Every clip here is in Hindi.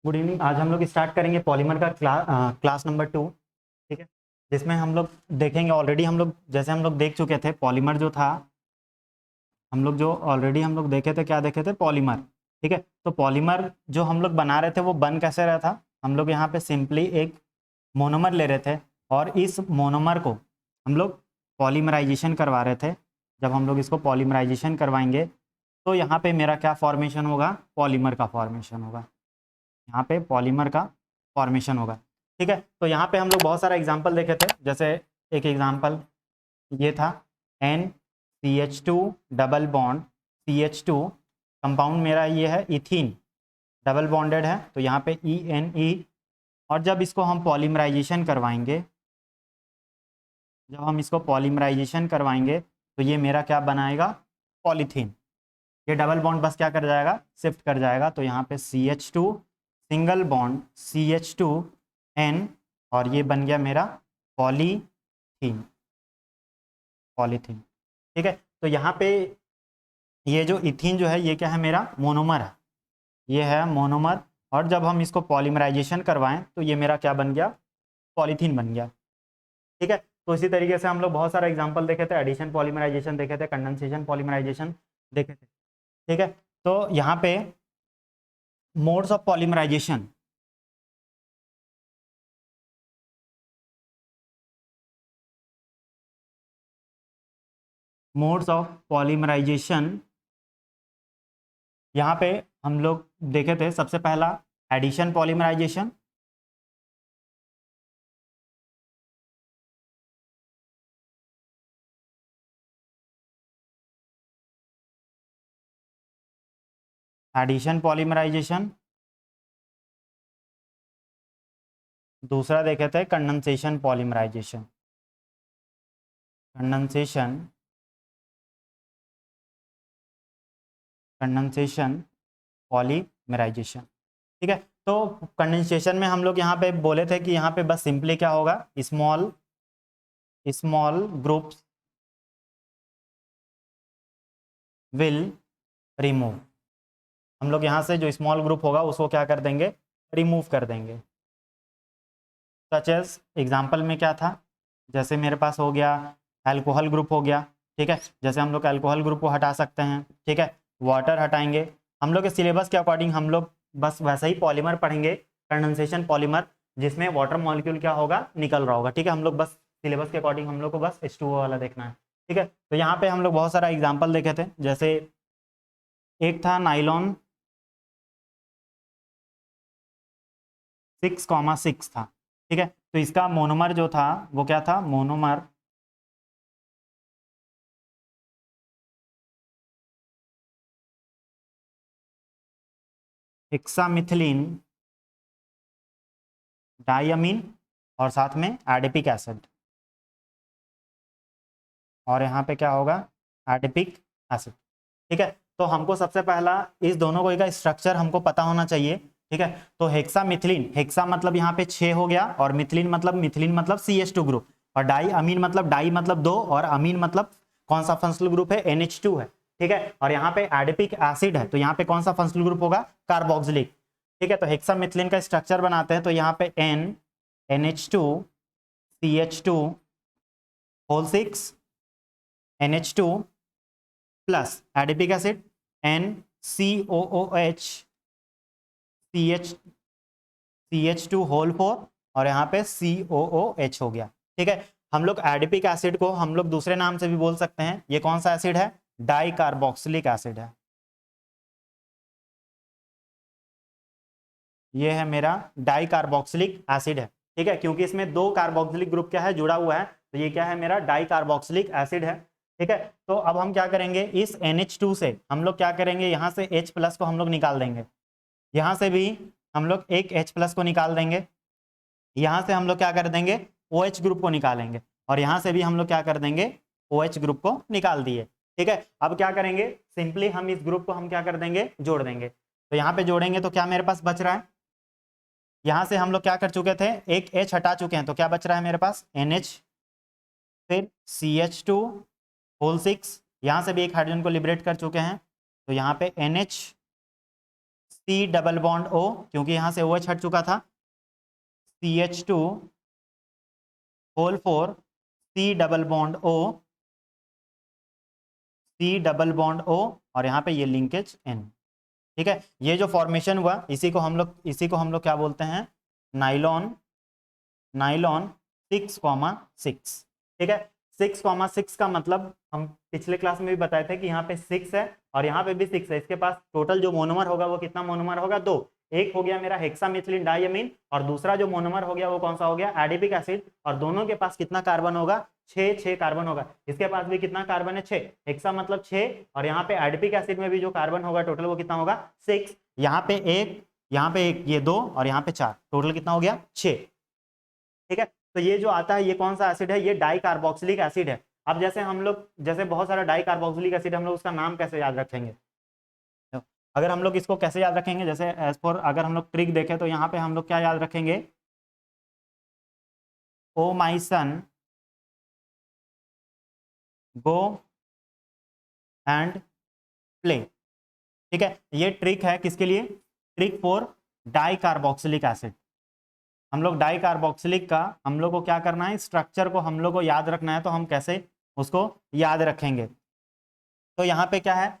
Good evening. आज हम लोग स्टार्ट करेंगे पॉलीमर का क्लास नंबर 2। ठीक है, जिसमें हम लोग देखेंगे, ऑलरेडी हम लोग जैसे हम लोग देख चुके थे पॉलीमर जो था, हम लोग जो ऑलरेडी हम लोग देखे थे, क्या देखे थे? पॉलीमर। ठीक है, तो पॉलीमर जो हम लोग बना रहे थे वो बन कैसे रहा था? हम लोग यहाँ पे सिंपली एक मोनोमर ले रहे थे और इस मोनोमर को हम लोग पॉलीमराइजेशन करवा रहे थे। जब हम लोग इसको पॉलीमराइजेशन करवाएंगे तो यहाँ पे मेरा क्या फॉर्मेशन होगा? पॉलीमर का फॉर्मेशन होगा। यहाँ पे पॉलीमर का फॉर्मेशन होगा। ठीक है, तो यहाँ पे हम लोग बहुत सारा एग्जांपल देखे थे। जैसे एक एग्जांपल ये था NCH2 double bond CH2, compound मेरा ये है इथीन, डबल बॉन्डेड है, तो यहाँ पे ENE। और जब इसको हम पॉलीमराइजेशन करवाएंगे, जब हम इसको पॉलीमराइजेशन करवाएंगे तो ये मेरा क्या बनाएगा? पॉलीथीन। ये डबल बॉन्ड बस क्या कर जाएगा? शिफ्ट कर जाएगा। तो यहाँ पे CH2 सिंगल बॉन्ड CH2N और ये बन गया मेरा पॉलीथीन। पॉलीथीन। ठीक है, तो यहाँ पे ये जो इथीन जो है ये क्या है? मेरा मोनोमर है, ये है मोनोमर। और जब हम इसको पॉलीमराइजेशन करवाएं तो ये मेरा क्या बन गया? पॉलीथीन बन गया। ठीक है, तो इसी तरीके से हम लोग बहुत सारा एग्जांपल देखे थे। एडिशन पॉलीमराइजेशन देखे थे, कंडेंसेशन पॉलीमराइजेशन देखे थे। ठीक है, तो यहाँ पे modes of polymerization, modes of polymerization यहाँ पे हम लोग देखे थे। सबसे पहला एडिशन पॉलीमराइजेशन, एडिशन पॉलीमराइजेशन। दूसरा देखे थे condensation polymerization, condensation, condensation polymerization. ठीक है, तो कंडेंसेशन में हम लोग यहाँ पे बोले थे कि यहाँ पे बस सिंपली क्या होगा? Small small groups will remove. हम लोग यहाँ से जो स्मॉल ग्रुप होगा उसको क्या कर देंगे? रिमूव कर देंगे। सच एज एग्जाम्पल में क्या था? जैसे मेरे पास हो गया अल्कोहल ग्रुप हो गया। ठीक है, जैसे हम लोग अल्कोहल ग्रुप को हटा सकते हैं। ठीक है, वाटर हटाएंगे। हम लोग के सिलेबस के अकॉर्डिंग हम लोग बस वैसा ही पॉलीमर पढ़ेंगे, कंडेंसेशन पॉलीमर, जिसमें वाटर मॉलिक्यूल क्या होगा? निकल रहा होगा। ठीक है, हम लोग बस सिलेबस के अकॉर्डिंग हम लोग को बस H2O वाला देखना है। ठीक है, तो यहाँ पे हम लोग बहुत सारा एग्जाम्पल देखे थे। जैसे एक था नाइलॉन 6,6 था। ठीक है, तो इसका मोनोमर जो था वो क्या था? मोनोमर हेक्सामिथिलीन डाइअमीन और साथ में एडिपिक एसिड। और यहाँ पे क्या होगा? Adipic acid. ठीक है, तो हमको सबसे पहला इस दोनों को का स्ट्रक्चर हमको पता होना चाहिए। ठीक है, तो हेक्सामिथिलीन, हेक्सा मतलब यहाँ पे 6 हो गया, और मिथिलीन मतलब CH2 ग्रुप, और डाई अमीन मतलब डाई मतलब 2, और अमीन मतलब कौन सा फंक्शनल ग्रुप है? NH2 है। ठीक है, और यहाँ पे एडिपिक एसिड है, तो यहाँ पे कौन सा फंक्शनल ग्रुप होगा? कार्बोक्सिलिक। ठीक है, तो हेक्सामिथिलीन का स्ट्रक्चर बनाते हैं, तो यहाँ पे N NH2 CH2 whole 6 NH2 plus adipic acid NCOOH CH2 whole 4, और यहाँ पे COOH हो गया। ठीक है, हम लोग एडिपिक एसिड को हम लोग दूसरे नाम से भी बोल सकते हैं। ये कौन सा एसिड है? डाई कार्बोक्सिलिक एसिड है। ये है मेरा डाई कार्बोक्सिलिक एसिड है। ठीक है, क्योंकि इसमें 2 कार्बोक्सिलिक ग्रुप क्या है? जुड़ा हुआ है, तो ये क्या है? मेरा डाई कार्बोक्सिलिक एसिड है। ठीक है, तो अब हम क्या करेंगे? इस NH2 से हम लोग क्या करेंगे? यहाँ से H प्लस को हम लोग निकाल देंगे, यहाँ से भी हम लोग एक H प्लस को निकाल देंगे, यहाँ से हम लोग क्या कर देंगे? OH ग्रुप को निकालेंगे, और यहाँ से भी हम लोग क्या कर देंगे? OH ग्रुप को निकाल दिए। ठीक है, अब क्या करेंगे? सिंपली हम इस ग्रुप को हम क्या कर देंगे? जोड़ देंगे। तो यहाँ पे जोड़ेंगे तो क्या मेरे पास बच रहा है? यहाँ से हम लोग क्या कर चुके थे? एक H हटा चुके हैं, तो क्या बच रहा है मेरे पास? NH, फिर CH2 होल 6, यहाँ से भी एक हाइड्रोजन को लिबरेट कर चुके हैं, तो यहाँ पे NH C double bond O, क्योंकि यहाँ से OH हट चुका था, CH2 whole 4 C double bond O, C double bond O, और यहाँ पे ये लिंकेज N। ठीक है, ये जो फॉर्मेशन हुआ इसी को हम लोग क्या बोलते हैं, नाइलॉन 6,6। ठीक है, 6,6 का मतलब हम पिछले क्लास में भी बताए थे कि यहाँ पे 6 है और यहाँ पे भी 6 है। इसके पास टोटल जो मोनोमर होगा वो कितना मोनोमर होगा, 2। एक हो गया मेरा हेक्सामिथिलीन डाइअमीन और दूसरा जो मोनोमर हो गया वो कौन सा हो गया, एडिपिक एसिड। और दोनों के पास कितना कार्बन होगा, 6 कार्बन होगा। इसके पास भी कितना कार्बन है, 6। हेक्सा मतलब 6 और यहाँ पे एडिपिक एसिड में भी जो कार्बन होगा टोटल वो कितना होगा, 6। यहाँ पे एक, ये 2 और यहाँ पे 4, टोटल कितना हो गया, 6। ठीक है, तो ये जो आता है ये कौन सा एसिड है, ये डाई कार्बोक्सिलिक एसिड है। अब जैसे बहुत सारा डाई कार्बोक्सिलिक एसिड, हम लोग उसका नाम कैसे याद रखेंगे, तो अगर हम लोग इसको कैसे याद रखेंगे, जैसे एज फॉर अगर हम लोग ट्रिक देखें तो यहाँ पे हम लोग क्या याद रखेंगे, ओ माई सन गो एंड प्ले। ठीक है, ये ट्रिक है किसके लिए, trick for di carboxylic acid. हम लोग डाई कार्बोक्सिलिक का हम लोग को क्या करना है, स्ट्रक्चर को हम लोग को याद रखना है, तो हम कैसे उसको याद रखेंगे। तो यहाँ पे क्या है,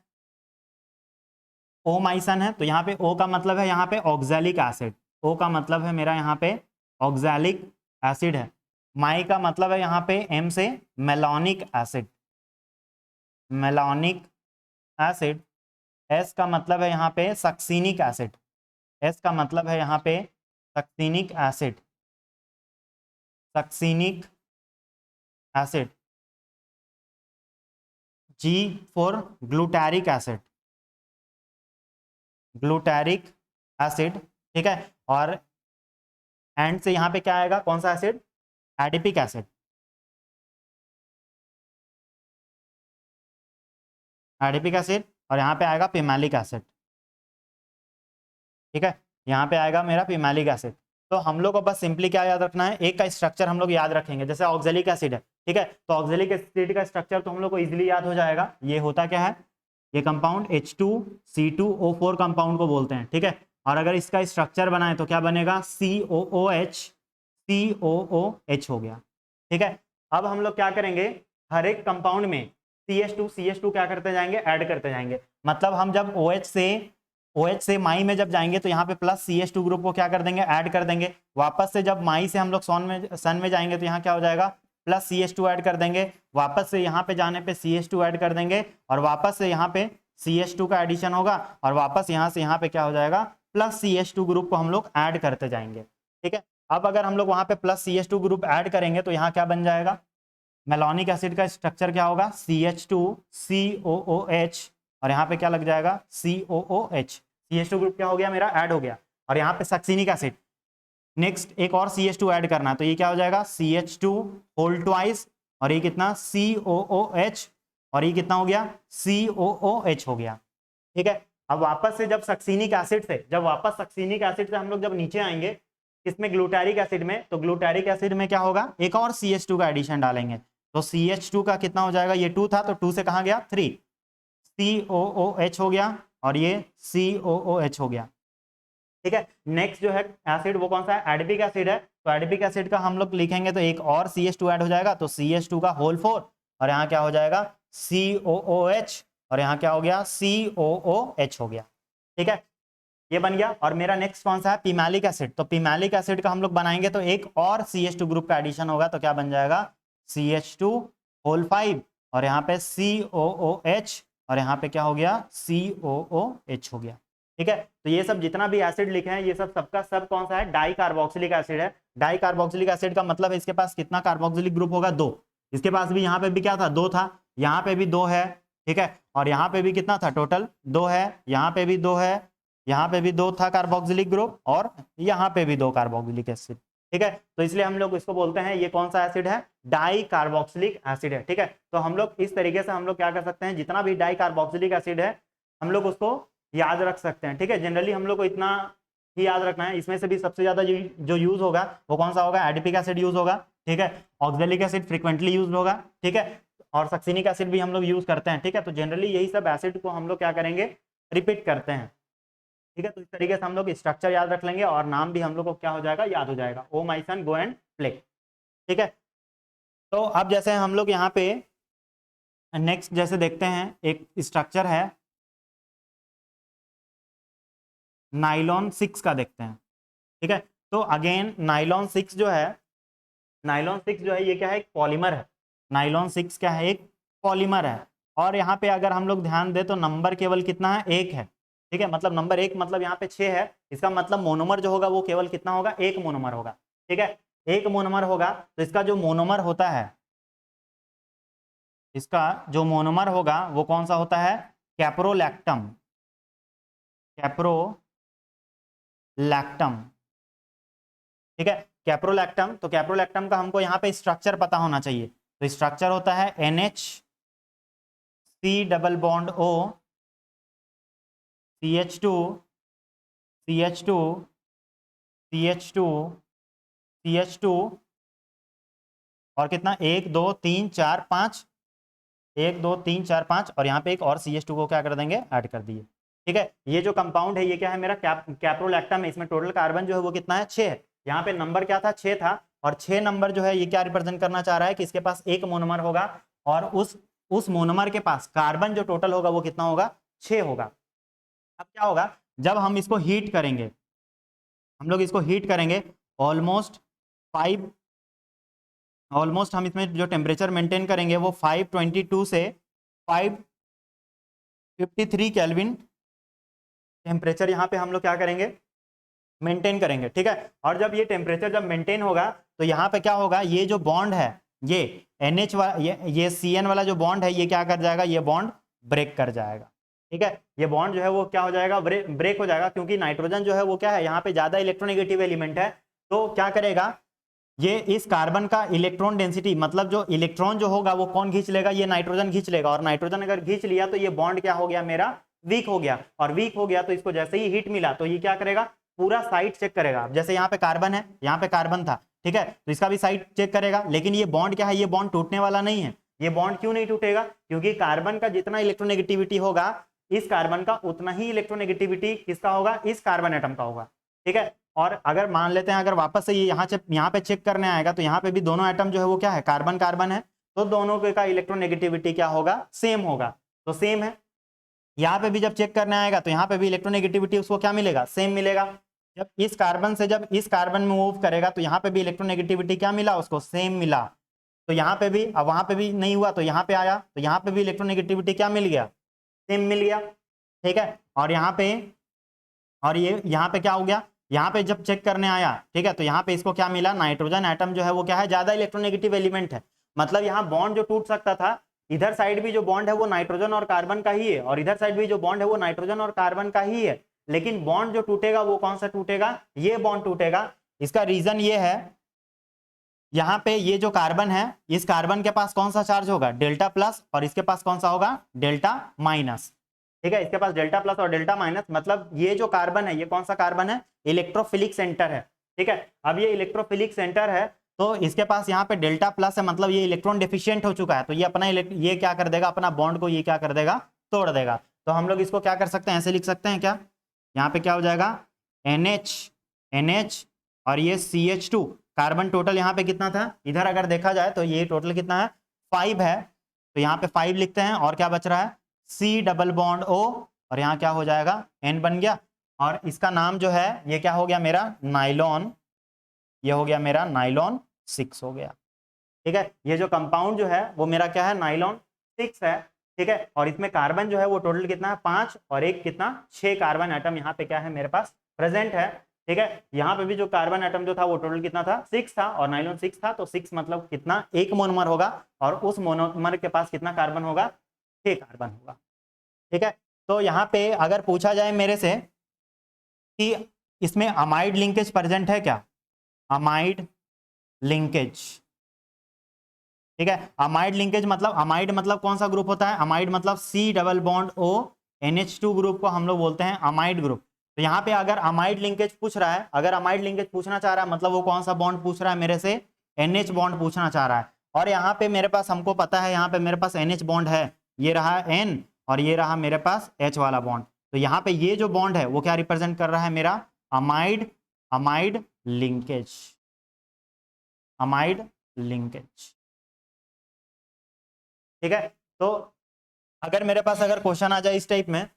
ओ माइसन है, तो यहाँ पे ओ का मतलब है यहाँ पे ऑक्सैलिक एसिड, ओ का मतलब है मेरा यहाँ पे ऑक्सैलिक एसिड है। माई का मतलब है यहाँ पे एम से melanic acid, melanic acid. S का मतलब है यहाँ पे सक्सीनिक एसिड, एस का मतलब है यहाँ पे succinic acid, succinic acid. G for glutaric acid, glutaric acid. ठीक है, और एंड से यहाँ पे क्या आएगा, कौन सा acid, adipic acid, adipic acid. और यहाँ पे आएगा पिमालिक एसिड। ठीक है, यहाँ पे आएगा मेरा पिमालिक एसिड। तो हम लोग को बस सिंपली क्या याद रखना है, एक का स्ट्रक्चर हम लोग याद रखेंगे। जैसे ऑक्सैलिक एसिड है, ठीक है, तो ऑक्सैलिक एसिड का स्ट्रक्चर तो हम लोग को इजीली याद हो जाएगा। ये होता क्या है, ये कंपाउंड H2C2O4 कंपाउंड को बोलते हैं। ठीक है, और अगर इसका स्ट्रक्चर बनाए तो क्या बनेगा, COOH, COOH हो गया। ठीक है, अब हम लोग क्या करेंगे, हर एक कंपाउंड में CH2 क्या करते जाएंगे, ऐड करते जाएंगे। मतलब हम जब OH से माई में जब जाएंगे तो यहाँ पे प्लस CH2 ग्रुप को क्या कर देंगे, ऐड कर देंगे। वापस से जब माई से हम लोग सन में जाएंगे तो यहाँ क्या हो जाएगा, प्लस CH2 ऐड कर देंगे। वापस से यहाँ पे जाने पे CH2 ऐड कर देंगे और वापस से यहाँ पे CH2 का एडिशन होगा और वापस यहाँ से यहाँ पे क्या हो जाएगा, प्लस CH2 ग्रुप को हम लोग ऐड करते जाएंगे। ठीक है, अब अगर हम लोग वहाँ पे प्लस CH2 ग्रुप ऐड करेंगे तो यहाँ क्या बन जाएगा, मेलानिक एसिड का स्ट्रक्चर क्या होगा, CH2COOH और यहाँ पे क्या लग जाएगा, COOH। CH2 ग्रुप क्या हो गया मेरा, ऐड हो गया। और यहाँ पे सक्सीनिक एसिड, नेक्स्ट एक और CH2 ऐड करना है तो ये क्या हो जाएगा, CH2 होल ट्वाइस और ये कितना, COOH और ये कितना हो गया, COOH हो गया। ठीक है, अब वापस से जब सक्सीनिक एसिड से हम लोग जब नीचे आएंगे इसमें ग्लूटारिक एसिड में, तो ग्लूटारिक एसिड में क्या होगा, एक और CH2 का एडिशन डालेंगे तो CH2 का कितना हो जाएगा, ये 2 था तो 2 से कहाँ गया, 3, COOH हो गया और ये COOH हो गया। ठीक है, नेक्स्ट जो है एसिड वो कौन सा है, एडिपिक एसिड है। तो एडिपिक एसिड का हम लोग लिखेंगे तो एक और CH2 ऐड हो जाएगा तो CH2 का होल 4 और यहाँ क्या हो जाएगा, COOH और यहाँ क्या हो गया, COOH हो गया। ठीक है, ये बन गया। और मेरा नेक्स्ट कौन सा है, पिमालिक एसिड। तो पिमालिक एसिड का हम लोग बनाएंगे तो एक और CH2 ग्रुप का एडिशन होगा तो क्या बन जाएगा, CH2 होल 5 और यहाँ पे COOH और यहाँ पे क्या हो गया, COOH हो गया। ठीक है, तो ये सब जितना भी एसिड लिखे हैं ये सब सबका सब कौन सा है, डाई कार्बोक्सिलिक एसिड है। डाई कार्बोक्सिलिक एसिड का मतलब है इसके पास कितना कार्बोक्सिलिक ग्रुप होगा, 2। इसके पास भी यहाँ पे भी क्या था, 2 था, यहाँ पे भी 2 है। ठीक है, और यहाँ पे भी कितना था, टोटल 2 है, यहाँ पे भी 2 है, यहाँ पे भी 2 था कार्बोक्सिलिक ग्रुप और यहाँ पे भी 2 कार्बोक्सिलिक एसिड। ठीक है, तो इसलिए हम लोग इसको बोलते हैं ये कौन सा एसिड है, डाई कार्बोक्सिलिक एसिड है। ठीक है, तो हम लोग इस तरीके से हम लोग क्या कर सकते हैं, जितना भी डाई कार्बोक्सिलिक एसिड है हम लोग उसको याद रख सकते हैं। ठीक है, जनरली हम लोग को इतना ही याद रखना है। इसमें से भी सबसे ज्यादा जो यूज होगा वो कौन सा होगा, एडिपिक एसिड यूज होगा। ठीक है, ऑक्सैलिक एसिड फ्रीक्वेंटली यूज होगा। ठीक है, और सक्सीनिक एसिड भी हम लोग यूज करते हैं। ठीक है, तो जनरली यही सब एसिड को हम लोग क्या करेंगे, रिपीट करते हैं। ठीक है। तो इस तरीके से हम लोग स्ट्रक्चर याद रख लेंगे और नाम भी हम लोग को क्या हो जाएगा, याद हो जाएगा, oh my son go and play. ठीक है। तो अब जैसे हम लोग यहाँ पे नेक्स्ट जैसे देखते हैं, एक स्ट्रक्चर है नाइलॉन 6 का देखते हैं। ठीक है। तो अगेन नाइलॉन 6 जो है, नाइलॉन 6 जो है ये क्या है, एक पॉलीमर है। नाइलॉन 6 क्या है, एक पॉलीमर है। और यहाँ पे अगर हम लोग ध्यान दें तो नंबर केवल कितना है, एक है। ठीक है, मतलब नंबर एक, मतलब यहाँ पे 6 है। इसका मतलब मोनोमर जो होगा वो केवल कितना होगा, एक मोनोमर होगा। ठीक है, एक मोनोमर होगा। तो इसका जो मोनोमर होता है, इसका जो मोनोमर होगा वो कौन सा होता है, कैप्रोलैक्टम। कैप्रोलैक्टम। ठीक है, कैप्रोलैक्टम। तो कैप्रोलैक्टम का हमको यहाँ पे स्ट्रक्चर पता होना चाहिए। तो स्ट्रक्चर होता है NH C double bond O CH2 CH2 CH2 CH2 और कितना, 1 2 3 4 5, 1 2 3 4 5, और यहाँ पे एक और CH2 को क्या कर देंगे, ऐड कर दिए। ठीक है, ये जो कंपाउंड है ये क्या है, मेरा कैप्रोलैक्टम है। इसमें टोटल कार्बन जो है वो कितना है, 6 है। यहाँ पे नंबर क्या था, 6 था। और 6 नंबर जो है ये क्या रिप्रेजेंट करना चाह रहा है कि इसके पास एक मोनोमर होगा, और उस मोनोमर के पास कार्बन जो टोटल होगा वो कितना होगा, 6 होगा। अब क्या होगा, जब हम इसको हीट करेंगे, हम लोग इसको हीट करेंगे ऑलमोस्ट 5, ऑलमोस्ट हम इसमें जो टेम्परेचर मेंटेन करेंगे वो 522 से 553 केल्विन टेम्परेचर यहाँ पे हम लोग क्या करेंगे, मेंटेन करेंगे। ठीक है, और जब ये टेम्परेचर जब मेंटेन होगा तो यहाँ पे क्या होगा, ये जो बॉन्ड है, ये NH वाला, ये CN वाला जो बॉन्ड है ये क्या कर जाएगा, ये बॉन्ड ब्रेक कर जाएगा। ठीक है, ये बॉन्ड जो है वो क्या हो जाएगा, ब्रेक हो जाएगा, क्योंकि नाइट्रोजन जो है वो क्या है, यहाँ पे ज्यादा इलेक्ट्रोनेगेटिव एलिमेंट है। तो क्या करेगा, ये इस कार्बन का इलेक्ट्रॉन डेंसिटी, मतलब जो इलेक्ट्रॉन जो होगा वो कौन खींच लेगा, ये नाइट्रोजन खींच लेगा। और नाइट्रोजन अगर खींच लिया तो ये बॉन्ड क्या हो गया, मेरा वीक हो गया। और वीक हो गया तो इसको जैसे ही हीट मिला तो ये क्या करेगा, पूरा साइड चेक करेगा। जैसे यहाँ पे कार्बन है, यहाँ पे कार्बन था, ठीक है, तो इसका भी साइड चेक करेगा। लेकिन ये बॉन्ड क्या है, ये बॉन्ड टूटने वाला नहीं है। ये बॉन्ड क्यों नहीं टूटेगा, क्योंकि कार्बन का जितना इलेक्ट्रोनेगेटिविटी होगा, इस कार्बन का उतना ही इलेक्ट्रोनेगेटिविटी किसका होगा, इस कार्बन एटम का होगा। ठीक है, और अगर मान लेते हैं, अगर वापस से ये यहाँ पे चेक करने आएगा तो यहाँ पे भी दोनों एटम जो है वो क्या है, कार्बन कार्बन है। तो दोनों का इलेक्ट्रोनेगेटिविटी क्या होगा, सेम होगा। तो सेम है। यहाँ पे भी जब चेक करने आएगा तो यहाँ पे भी इलेक्ट्रोनेगेटिविटी उसको क्या मिलेगा, सेम मिलेगा। जब इस कार्बन से जब इस कार्बन में मूव करेगा तो यहाँ पे भी इलेक्ट्रोनेगेटिविटी क्या मिला उसको, सेम मिला। तो यहाँ पे भी, अब वहां पे भी नहीं हुआ तो यहाँ पे आया तो यहाँ पे भी इलेक्ट्रोनेगेटिविटी क्या मिल गया, सेम मिल गया। ठीक है, और यहाँ पे, और ये यहाँ पे क्या हो गया, यहाँ पे जब चेक करने आया, ठीक है, तो यहाँ पे इसको क्या मिला, नाइट्रोजन एटम जो है वो क्या है, ज्यादा इलेक्ट्रोनेगेटिव एलिमेंट है। मतलब यहाँ बॉन्ड जो टूट सकता था, इधर साइड भी जो बॉन्ड है वो नाइट्रोजन और कार्बन का ही है, और इधर साइड भी जो बॉन्ड है वो नाइट्रोजन और कार्बन का ही है। लेकिन बॉन्ड जो टूटेगा वो कौन सा टूटेगा, ये बॉन्ड टूटेगा। इसका रीजन ये है, यहाँ पे ये जो कार्बन है, इस कार्बन के पास कौन सा चार्ज होगा, डेल्टा प्लस, और इसके पास कौन सा होगा, डेल्टा माइनस। ठीक है, इसके पास डेल्टा प्लस और डेल्टा माइनस, मतलब ये जो कार्बन है ये कौन सा कार्बन है, इलेक्ट्रोफिलिक सेंटर है। ठीक है, अब ये इलेक्ट्रोफिलिक सेंटर है तो इसके पास यहाँ पे डेल्टा प्लस है, मतलब ये इलेक्ट्रॉन डेफिशिएंट हो चुका है। तो ये अपना ये क्या कर देगा, अपना बॉन्ड को ये क्या कर देगा, तोड़ देगा। तो हम लोग इसको क्या कर सकते हैं, ऐसे लिख सकते हैं क्या, यहाँ पे क्या हो जाएगा, NH और ये CH2, कार्बन टोटल यहाँ पे कितना था, इधर अगर देखा जाए तो ये टोटल कितना है, 5 है। तो यहाँ पे 5 लिखते हैं, और क्या बच रहा है, C डबल बॉन्ड O, और यहाँ क्या हो जाएगा, N बन गया। और इसका नाम जो है ये क्या हो गया, मेरा नाइलॉन, ये हो गया मेरा नाइलॉन 6 हो गया। ठीक है, ये जो कंपाउंड जो है वो मेरा क्या है, नाइलॉन 6 है। ठीक है, और इसमें कार्बन जो है वो टोटल कितना है, 5, और एक कितना, 6 कार्बन एटम यहाँ पे क्या है, मेरे पास प्रेजेंट है। ठीक है, यहाँ पे भी जो कार्बन एटम जो था वो टोटल कितना था, 6 था, और नाइलॉन 6 था। तो 6 मतलब कितना, एक मोनोमर होगा, और उस मोनोमर के पास कितना कार्बन होगा, 6 कार्बन होगा। ठीक है, तो यहाँ पे अगर पूछा जाए मेरे से कि इसमें अमाइड लिंकेज प्रेजेंट है क्या, अमाइड लिंकेज। ठीक है, अमाइड लिंकेज मतलब, अमाइड मतलब कौन सा ग्रुप होता है, अमाइड मतलब C double bond O NH2 group को हम लोग बोलते हैं अमाइड ग्रुप। तो यहाँ पे अगर अमाइड लिंकेज पूछ रहा है, अगर अमाइड लिंकेज पूछना चाह रहा है, मतलब वो कौन सा बॉन्ड पूछ रहा है मेरे से, NH बॉन्ड पूछना चाह रहा है। और यहाँ पे मेरे पास, हमको पता है यहाँ पे मेरे पास NH बॉन्ड है, ये रहा N, और ये रहा मेरे पास H वाला बॉन्ड। तो यहाँ पे ये जो बॉन्ड है वो क्या रिप्रेजेंट कर रहा है, मेरा amide amide linkage, amide linkage. ठीक है, तो अगर मेरे पास अगर क्वेश्चन आ जाए इस टाइप में,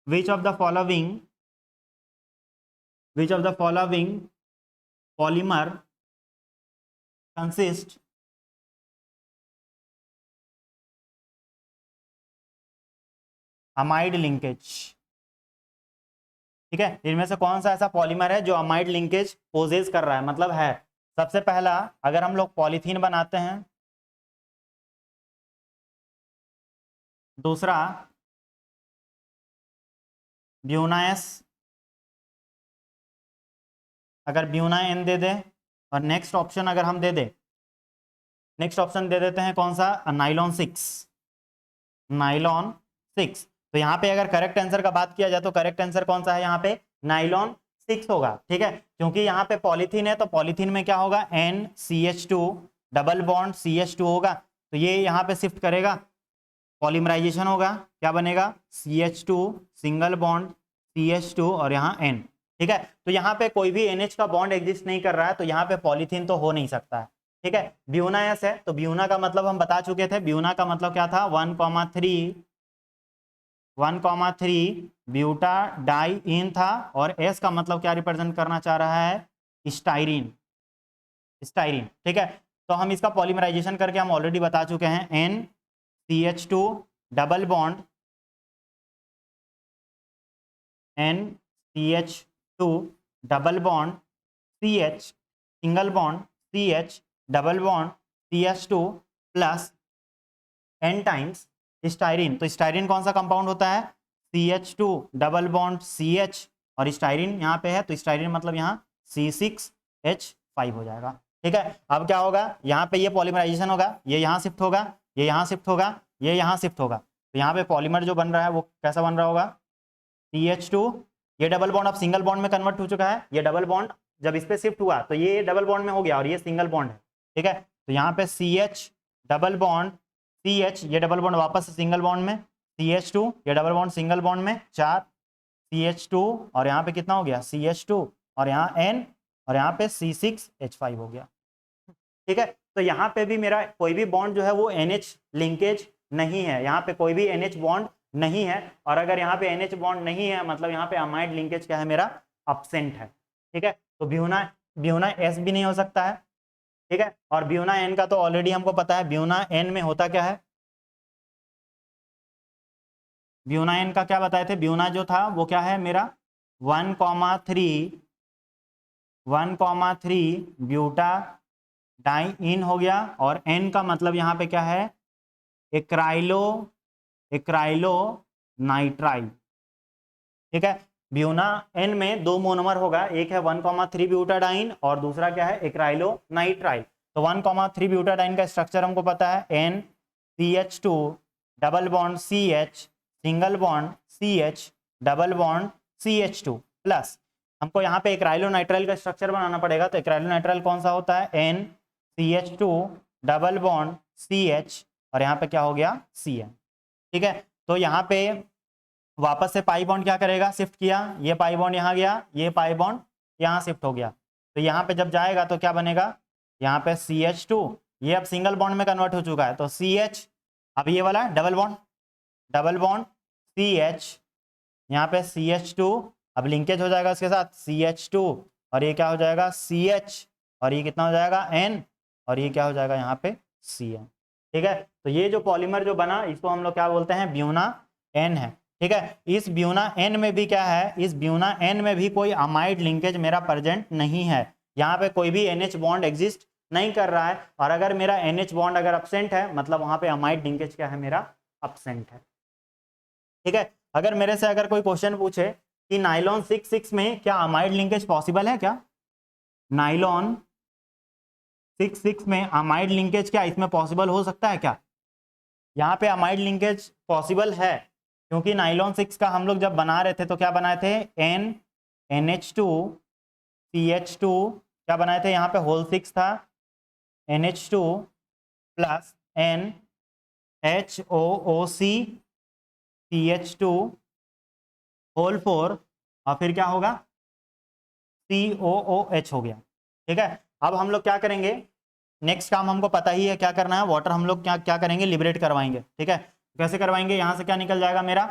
which of the following polymer consist amide linkage. ठीक है, इनमें से कौन सा ऐसा पॉलीमर है जो अमाइड लिंकेज पोजेस कर रहा है, मतलब है। सबसे पहला, अगर हम लोग पॉलीथीन बनाते हैं, दूसरा ब्यूनाएस, अगर ब्यूना एन दे दे, और नेक्स्ट ऑप्शन अगर हम दे दे, नेक्स्ट ऑप्शन दे देते हैं कौन सा, नाइलॉन 6, नाइलॉन 6। तो यहाँ पे अगर करेक्ट आंसर का बात किया जाए तो करेक्ट आंसर कौन सा है, यहाँ पे नाइलॉन 6 होगा। ठीक है, क्योंकि यहाँ पे पॉलीथीन है तो पॉलीथीन में क्या होगा, NCH2 डबल बॉन्ड CH2 होगा, तो ये यहाँ पे शिफ्ट करेगा, पॉलीमराइजेशन होगा, क्या बनेगा, CH2 सिंगल बॉन्ड CH2 और यहाँ N। ठीक है, तो यहाँ पे कोई भी NH का बॉन्ड एग्जिस्ट नहीं कर रहा है, तो यहाँ पे पॉलीथीन तो हो नहीं सकता है। ठीक है, ब्यूना एस है, तो ब्यूना का मतलब हम बता चुके थे, ब्यूना का मतलब क्या था, 1,3 ब्यूटा डाई इन था, और एस का मतलब क्या रिप्रेजेंट करना चाह रहा है, स्टाइरिन, स्टाइरिन। ठीक है, तो हम इसका पॉलीमराइजेशन करके हम ऑलरेडी बता चुके हैं, NCH2 double bond NCH2 double bond CH single bond CH double bond CH2 plus N times styrene. तो स्टाइरिन कौन सा कंपाउंड होता है, CH2 डबल बॉन्ड CH, और स्टाइरिन यहाँ पे है, तो स्टाइरिन मतलब यहाँ C6H5 हो जाएगा। ठीक है, अब क्या होगा, यहाँ पे ये पॉलीमराइजेशन होगा, ये यहाँ शिफ्ट होगा, ये यहाँ शिफ्ट होगा, ये यहाँ शिफ्ट होगा, तो यहाँ पे पॉलीमर जो बन रहा है वो कैसा बन रहा होगा, CH2, ये डबल बॉन्ड अब सिंगल बॉन्ड में कन्वर्ट हो चुका है, ये डबल बॉन्ड जब इस पे शिफ्ट हुआ तो ये डबल बॉन्ड में हो गया और ये सिंगल बॉन्ड है। ठीक है, तो यहाँ पे CH डबल बॉन्ड CH, ये डबल बॉन्ड वापस सिंगल बॉन्ड में, CH2 ये डबल बॉन्ड सिंगल बॉन्ड में 4 CH2, और यहाँ पे कितना हो गया, CH2, और यहाँ N, और यहाँ पे C6H5 हो गया। ठीक है, तो यहाँ पे भी मेरा कोई भी बॉन्ड जो है वो NH लिंकेज नहीं है, यहाँ पे कोई भी NH बॉन्ड नहीं है, और अगर यहाँ पे NH बॉन्ड नहीं है मतलब यहाँ पे अमाइड लिंकेज क्या है, मेरा अब्सेंट है। ठीक है, तो ब्यूना ब्यूना S भी नहीं हो सकता है। ठीक है, और ब्यूना N का तो ऑलरेडी हमको पता है, ब्यूना N में होता क्या है, ब्यूना N का क्या बताए थे, ब्यूना जो था वो क्या है मेरा 1,3 ब्यूटा डाई इन हो गया, और N का मतलब यहाँ पे क्या है, एक्राइलो नाइट्राइल। ठीक है, ब्यूना N में दो मोनोमर होगा, एक है 1,3 ब्यूटाडाइन और दूसरा क्या है, एक्राइलो नाइट्राइल। तो 1,3 ब्यूटाडाइन का स्ट्रक्चर हमको पता है, NCH2 double bond CH single bond CH double bond CH2 plus हमको यहाँ पे एक्राइलो नाइट्राइल का स्ट्रक्चर बनाना पड़ेगा, तो एक्राइलो नाइट्राइल कौन सा होता है, NCH2 डबल बॉन्ड CH, और यहाँ पे क्या हो गया, CN। ठीक है, तो यहाँ पे वापस से पाई बॉन्ड क्या करेगा, शिफ्ट किया, ये पाई बॉन्ड यहाँ गया, ये पाई बॉन्ड यहाँ शिफ्ट हो गया, तो यहाँ पे जब जाएगा तो क्या बनेगा, यहाँ पे CH2, ये अब सिंगल बॉन्ड में कन्वर्ट हो चुका है, तो CH, अब ये वाला डबल बॉन्ड CH, यहाँ पे CH2, अब लिंकेज हो जाएगा इसके साथ CH2, और ये क्या हो जाएगा CH, और ये कितना हो जाएगा N, और ये क्या हो जाएगा यहाँ पे CN। ठीक है, तो ये जो पॉलीमर जो बना इसको हम लोग क्या बोलते हैं, ब्यूना N है। ठीक है, इस ब्यूना N में भी क्या है, इस ब्यूना N में भी कोई अमाइड लिंकेज मेरा प्रेजेंट नहीं है, यहाँ पे कोई भी NH बॉन्ड एग्जिस्ट नहीं कर रहा है, और अगर मेरा NH बॉन्ड अगर अब्सेंट है मतलब वहां पे अमाइड लिंकेज क्या है, मेरा अब्सेंट है। ठीक है, अगर मेरे से अगर कोई क्वेश्चन पूछे कि नाइलॉन 6 में क्या अमाइड लिंकेज पॉसिबल है क्या, नाइलॉन 6 में अमाइड लिंकेज क्या इसमें पॉसिबल हो सकता है क्या, यहाँ पे अमाइड लिंकेज पॉसिबल है, क्योंकि नाइलॉन 6 का हम लोग जब बना रहे थे तो क्या बनाए थे, NH2 CH2, क्या बनाए थे, यहाँ पे होल 6 था, NH2 प्लस NHOOC होल 4 और फिर क्या होगा COOH हो गया। ठीक है, अब हम लोग क्या करेंगे, नेक्स्ट काम हमको पता ही है क्या करना है, वाटर हम लोग क्या क्या करेंगे, लिबरेट करवाएंगे। ठीक है, कैसे करवाएंगे, यहाँ से क्या निकल जाएगा मेरा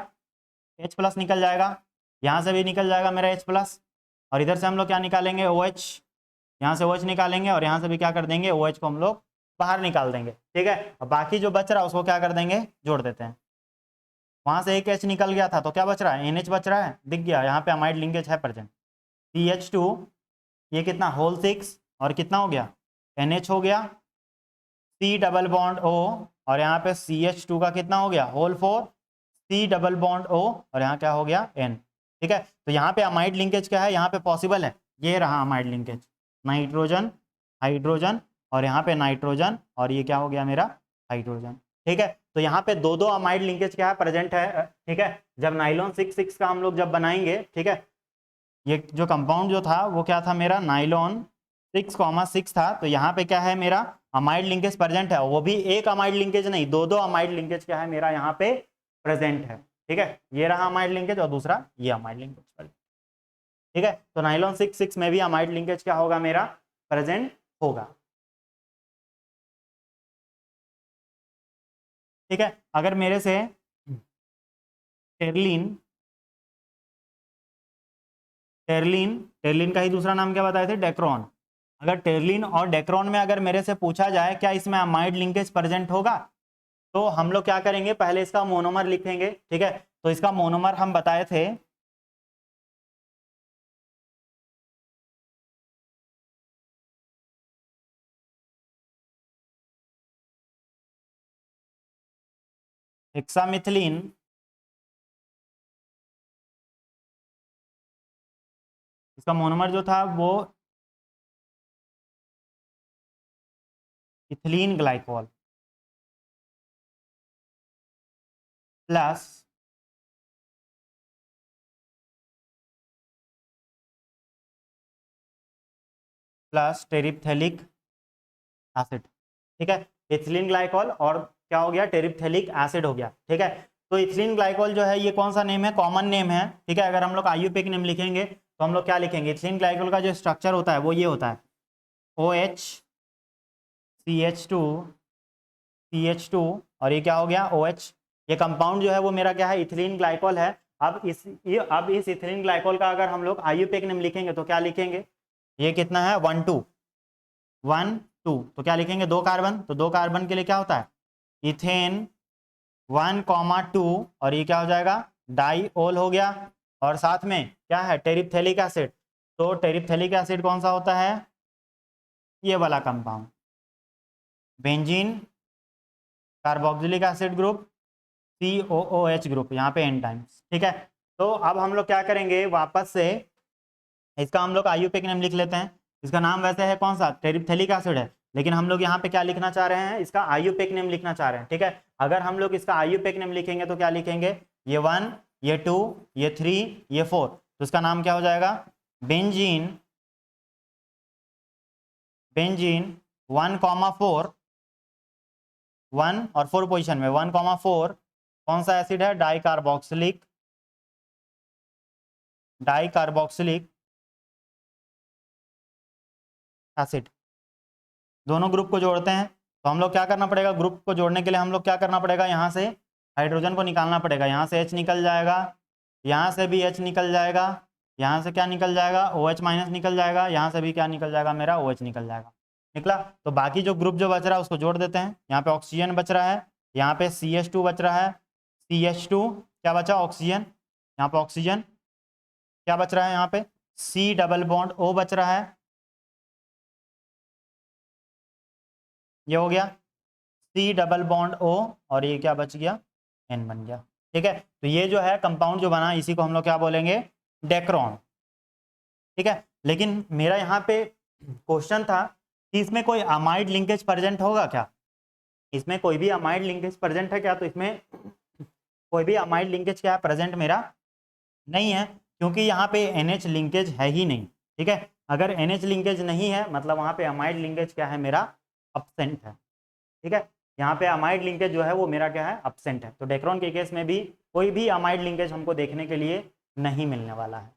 H+ निकल जाएगा, यहाँ से भी निकल जाएगा मेरा H+, और इधर से हम लोग क्या निकालेंगे OH, यहाँ से OH निकालेंगे और यहाँ से भी क्या कर देंगे OH को हम लोग बाहर निकाल देंगे। ठीक है, और बाकी जो बच रहा है उसको क्या कर देंगे, जोड़ देते हैं। वहां से एक H निकल गया था तो क्या बच रहा है, NH बच रहा है, दिख गया यहाँ पे अमाइड लिंकेज है प्रेजेंट। CH2 ये कितना होल 6 और कितना हो गया NH हो गया, C डबल बॉन्ड O और यहाँ पे CH2 का कितना हो गया whole 4, C double bond O और यहाँ क्या हो गया N। ठीक है, तो यहाँ पे अमाइड लिंकेज क्या है, यहाँ पे पॉसिबल है, ये रहा अमाइड लिंकेज, नाइट्रोजन हाइड्रोजन और यहाँ पे नाइट्रोजन और ये क्या हो गया मेरा हाइड्रोजन। ठीक है, तो यहाँ पे दो दो अमाइड लिंकेज क्या है प्रेजेंट है। ठीक है, जब नाइलॉन 6 का हम लोग जब बनाएंगे, ठीक है, ये जो कंपाउंड जो था वो क्या था मेरा नाइलॉन 6,6 था, तो यहाँ पे क्या है मेरा अमाइड लिंकेज प्रेजेंट है, वो भी एक अमाइड लिंकेज नहीं, दो दो अमाइड लिंकेज क्या है मेरा यहाँ पे प्रेजेंट है। ठीक है, ये रहा अमाइड लिंकेज और दूसरा ये अमाइड लिंकेज। ठीक है, तो नाइलॉन 6 में भी अमाइड लिंकेज क्या होगा मेरा प्रेजेंट होगा। ठीक है, अगर मेरे से टेरलिन टेरलिन टेरलिन का ही दूसरा नाम क्या बताए थे, डेक्रोन, अगर टेरलिन और डेक्रोन में अगर मेरे से पूछा जाए क्या इसमें अमाइड लिंकेज प्रेजेंट होगा, तो हम लोग क्या करेंगे, पहले इसका मोनोमर लिखेंगे। ठीक है, तो इसका मोनोमर हम बताए थे हेक्सामिथिलीन, इसका मोनोमर जो था वो इथिलीन ग्लाइकोल प्लस टेरिप्थेलिक एसिड। ठीक है, इथिलीन ग्लाइकोल और क्या हो गया टेरिप्थेलिक एसिड हो गया। ठीक है, तो इथिलीन ग्लाइकोल जो है ये कौन सा नेम है, कॉमन नेम है। ठीक है, अगर हम लोग IUPAC नेम लिखेंगे तो हम लोग क्या लिखेंगे, इथिलीन ग्लाइकोल का जो स्ट्रक्चर होता है वो ये होता है OH CH2 CH2 और ये क्या हो गया OH। ये कंपाउंड जो है वो मेरा क्या है इथिलीन ग्लाइकोल है। अब इस इथिलीन ग्लाइकोल का अगर हम लोग IUPAC नेम लिखेंगे तो क्या लिखेंगे, ये कितना है 1 2 1 2, तो क्या लिखेंगे 2 कार्बन, तो 2 कार्बन के लिए क्या होता है इथेन 1,2 और ये क्या हो जाएगा डाईओल हो गया, और साथ में क्या है टेरिप्थेलिक एसिड, तो टेरिप्थेलिक एसिड कौन सा होता है, ये वाला compound benzene carboxylic acid group COOH group, यहाँ पे N टाइम्स। ठीक है, तो अब हम लोग क्या करेंगे, वापस से इसका हम लोग IUPAC नेम लिख लेते हैं। इसका नाम वैसे है कौन सा टेरिप्थेलिक एसिड है, लेकिन हम लोग यहाँ पे क्या लिखना चाह रहे हैं, इसका IUPAC नेम लिखना चाह रहे हैं। ठीक है, अगर हम लोग इसका IUPAC नेम लिखेंगे तो क्या लिखेंगे, ये 1 ये 2 ये 3 ये 4, तो इसका नाम क्या हो जाएगा बेंजीन 1,4 1 और 4 पोजीशन में 1,4 कौन सा एसिड है डाइकार्बोक्सिलिक एसिड। दोनों ग्रुप को जोड़ते हैं तो हम लोग क्या करना पड़ेगा, ग्रुप को जोड़ने के लिए हम लोग क्या करना पड़ेगा, यहाँ से हाइड्रोजन को निकालना पड़ेगा, यहाँ से H निकल जाएगा, यहाँ से भी H निकल जाएगा, यहाँ से क्या निकल जाएगा OH- निकल जाएगा, यहाँ से भी क्या निकल जाएगा मेरा OH निकल जाएगा। निकला, तो बाकी जो ग्रुप जो बच रहा है उसको जोड़ देते हैं। यहाँ पे ऑक्सीजन बच रहा है, यहाँ पे CH2 बच रहा है, CH2 क्या बचा ऑक्सीजन, यहाँ पे ऑक्सीजन क्या बच रहा है, यहाँ पे C डबल बॉन्ड O बच रहा है, ये हो गया C डबल बॉन्ड O और ये क्या बच गया N बन गया। ठीक है, तो ये जो है कंपाउंड जो बना इसी को हम लोग क्या बोलेंगे डेक्रोन। ठीक है, लेकिन मेरा यहाँ पे क्वेश्चन था कि इसमें कोई अमाइड लिंकेज प्रेजेंट होगा क्या, इसमें कोई भी अमाइड लिंकेज प्रेजेंट है क्या, तो इसमें कोई भी अमाइड लिंकेज क्या है प्रेजेंट मेरा नहीं है, क्योंकि यहाँ पे NH लिंकेज है ही नहीं। ठीक है, अगर NH लिंकेज नहीं है मतलब वहाँ पे अमाइड लिंकेज क्या है मेरा अब्सेंट है। ठीक है, यहाँ पे अमाइड लिंकेज जो है वो मेरा क्या है, एब्सेंट है। तो डेक्रोन के केस में भी कोई भी अमाइड लिंकेज हमको देखने के लिए नहीं मिलने वाला है।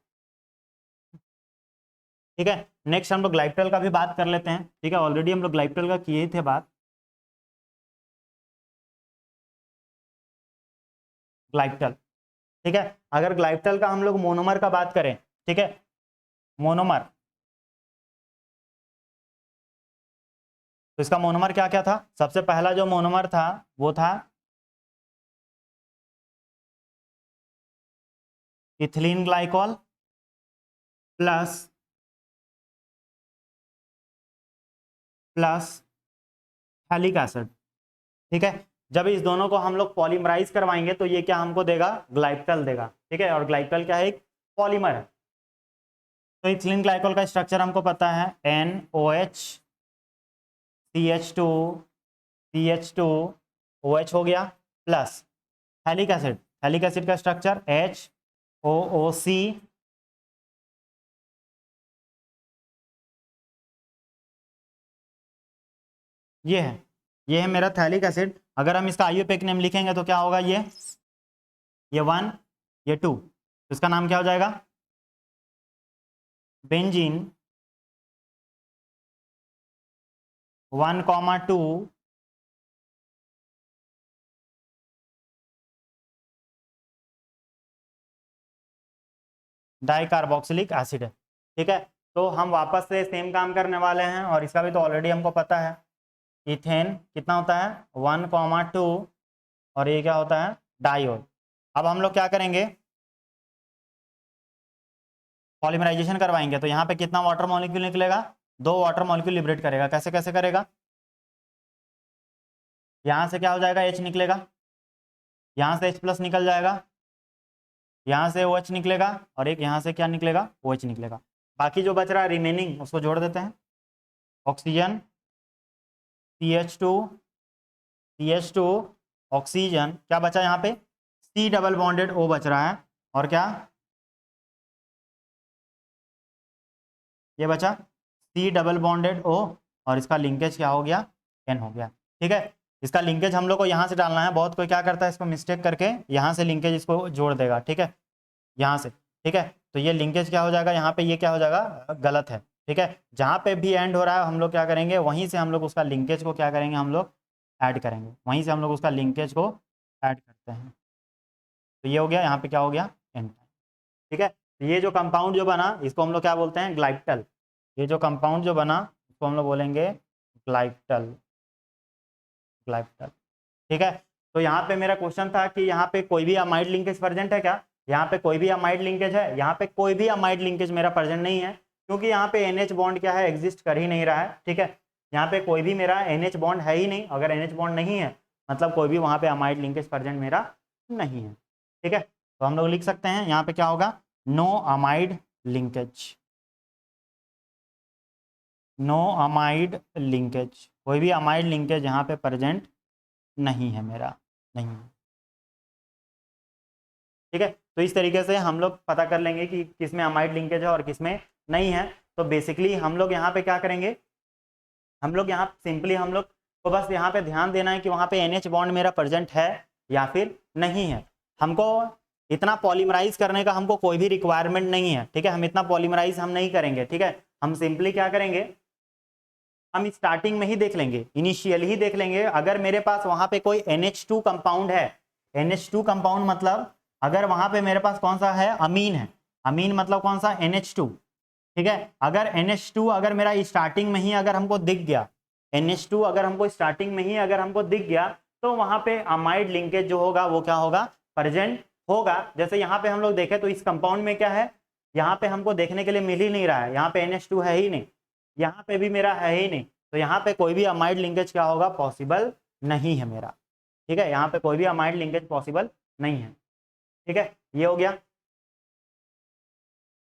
ठीक है, नेक्स्ट हम लोग ग्लाइप्टल का भी बात कर लेते हैं। ठीक है, ऑलरेडी हम लोग ग्लाइप्टल का किए थे बात। ग्लाइप्टल, ठीक है, अगर ग्लाइप्टल का हम लोग मोनोमर का बात करें, ठीक है, मोनोमर, तो इसका मोनोमर क्या क्या था? सबसे पहला जो मोनोमर था वो था ethylene glycol plus plus phthalic acid. ठीक है, जब इस दोनों को हम लोग पॉलीमराइज करवाएंगे तो ये क्या हमको देगा, ग्लाइप्टल देगा। ठीक है, और ग्लाइप्टल क्या है, एक पॉलीमर है। तो इथिलीन ग्लाइकॉल का स्ट्रक्चर हमको पता है, NOH CH2 CH2 OH हो गया, plus phthalic acid, phthalic acid का स्ट्रक्चर HOOC, ये है मेरा थैलिक एसिड। अगर हम इसका आईयूपीएक नेम लिखेंगे तो क्या होगा, ये 1 ये 2, तो इसका नाम क्या हो जाएगा, बेंजीन 1,2 डाइकार्बोक्सिलिक एसिड है। ठीक है, तो हम वापस से सेम काम करने वाले हैं, और इसका भी तो ऑलरेडी हमको पता है, इथेन कितना होता है 1,2, और ये क्या होता है, डायोल। अब हम लोग क्या करेंगे, पॉलीमराइजेशन करवाएंगे, तो यहाँ पे कितना वाटर मॉलिक्यूल निकलेगा, 2 वाटर मॉलिक्यूल लिबरेट करेगा। कैसे कैसे करेगा, यहाँ से क्या हो जाएगा, H निकलेगा, यहाँ से H+ निकल जाएगा, यहाँ से OH निकलेगा, और एक यहाँ से क्या निकलेगा, OH निकलेगा। बाकी जो बच रहा है रिमेनिंग उसको जोड़ देते हैं, ऑक्सीजन CH2 CH2 ऑक्सीजन, क्या बचा यहाँ पे, C डबल बॉन्डेड O बच रहा है, और क्या ये बचा, C डबल बॉन्डेड O, और इसका लिंकेज क्या हो गया, N हो गया। ठीक है, इसका लिंकेज हम लोग को यहाँ से डालना है। बहुत कोई क्या करता है, इसको मिस्टेक करके यहाँ से लिंकेज इसको जोड़ देगा। ठीक है, यहाँ से, ठीक है, तो ये लिंकेज क्या हो जाएगा, यहाँ पे ये क्या हो जाएगा, गलत है। ठीक है, जहाँ पे भी एंड हो रहा है हम लोग क्या करेंगे, वहीं से हम लोग उसका लिंकेज को क्या करेंगे, हम लोग ऐड करेंगे, वहीं से हम लोग उसका लिंकेज को ऐड करते हैं। तो ये हो गया, यहाँ पे क्या हो गया, एंड। ठीक है, तो ये जो कंपाउंड जो बना इसको हम लोग क्या बोलते हैं, ग्लाइप्टल। ये जो कंपाउंड जो बना इसको हम लोग बोलेंगे ग्लाइप्टल, ग्लाइप्टल। ठीक है, तो यहाँ पे मेरा क्वेश्चन था कि यहाँ पे कोई भी अमाइड लिंकेज प्रेजेंट है क्या, यहाँ पे कोई भी अमाइड लिंकेज है, यहाँ पे कोई भी अमाइड लिंकेज मेरा प्रेजेंट नहीं है, क्योंकि यहाँ पे NH बॉन्ड क्या है, एग्जिस्ट कर ही नहीं रहा है। ठीक है, यहाँ पे कोई भी मेरा NH बॉन्ड है ही नहीं। अगर NH बॉन्ड नहीं है मतलब कोई भी वहाँ पे अमाइड लिंकेज प्रेजेंट मेरा नहीं है। ठीक है, तो हम लोग लिख सकते हैं यहाँ पे क्या होगा, no amide linkage, no amide linkage, कोई भी अमाइड लिंकेज यहाँ पे प्रेजेंट नहीं है मेरा, नहीं है। ठीक है, तो इस तरीके से हम लोग पता कर लेंगे कि किस में अमाइड लिंकेज है और किस में नहीं है। तो बेसिकली हम लोग यहाँ पे क्या करेंगे, हम लोग यहाँ सिंपली हम लोग को बस यहाँ पे ध्यान देना है कि वहाँ पे NH बॉन्ड मेरा प्रेजेंट है या फिर नहीं है। हमको इतना पॉलीमराइज करने का हमको कोई भी रिक्वायरमेंट नहीं है। ठीक है, हम इतना पॉलीमराइज हम नहीं करेंगे। ठीक है, हम सिंपली क्या करेंगे, हम स्टार्टिंग में ही देख लेंगे, इनिशियल ही देख लेंगे। अगर मेरे पास वहां पे कोई NH2 कंपाउंड है, NH2 कंपाउंड मतलब अगर वहां पे मेरे पास कौन सा है, अमीन है, अमीन मतलब कौन सा, NH2। ठीक है, अगर NH2 अगर मेरा स्टार्टिंग में ही अगर हमको दिख गया, NH2 अगर हमको स्टार्टिंग में ही अगर हमको दिख गया, तो वहां पे अमाइड लिंकेज जो होगा वो क्या होगा, प्रेजेंट होगा। जैसे यहाँ पे हम लोग देखें तो इस कंपाउंड में क्या है, यहाँ पे हमको देखने के लिए मिल ही नहीं रहा है, यहाँ पे NH2 है ही नहीं, यहाँ पे भी मेरा है ही नहीं, तो यहाँ पे कोई भी अमाइड लिंकेज क्या होगा, पॉसिबल नहीं है मेरा। ठीक है, यहाँ पे कोई भी अमाइड लिंकेज पॉसिबल नहीं है। ठीक है, ये हो गया।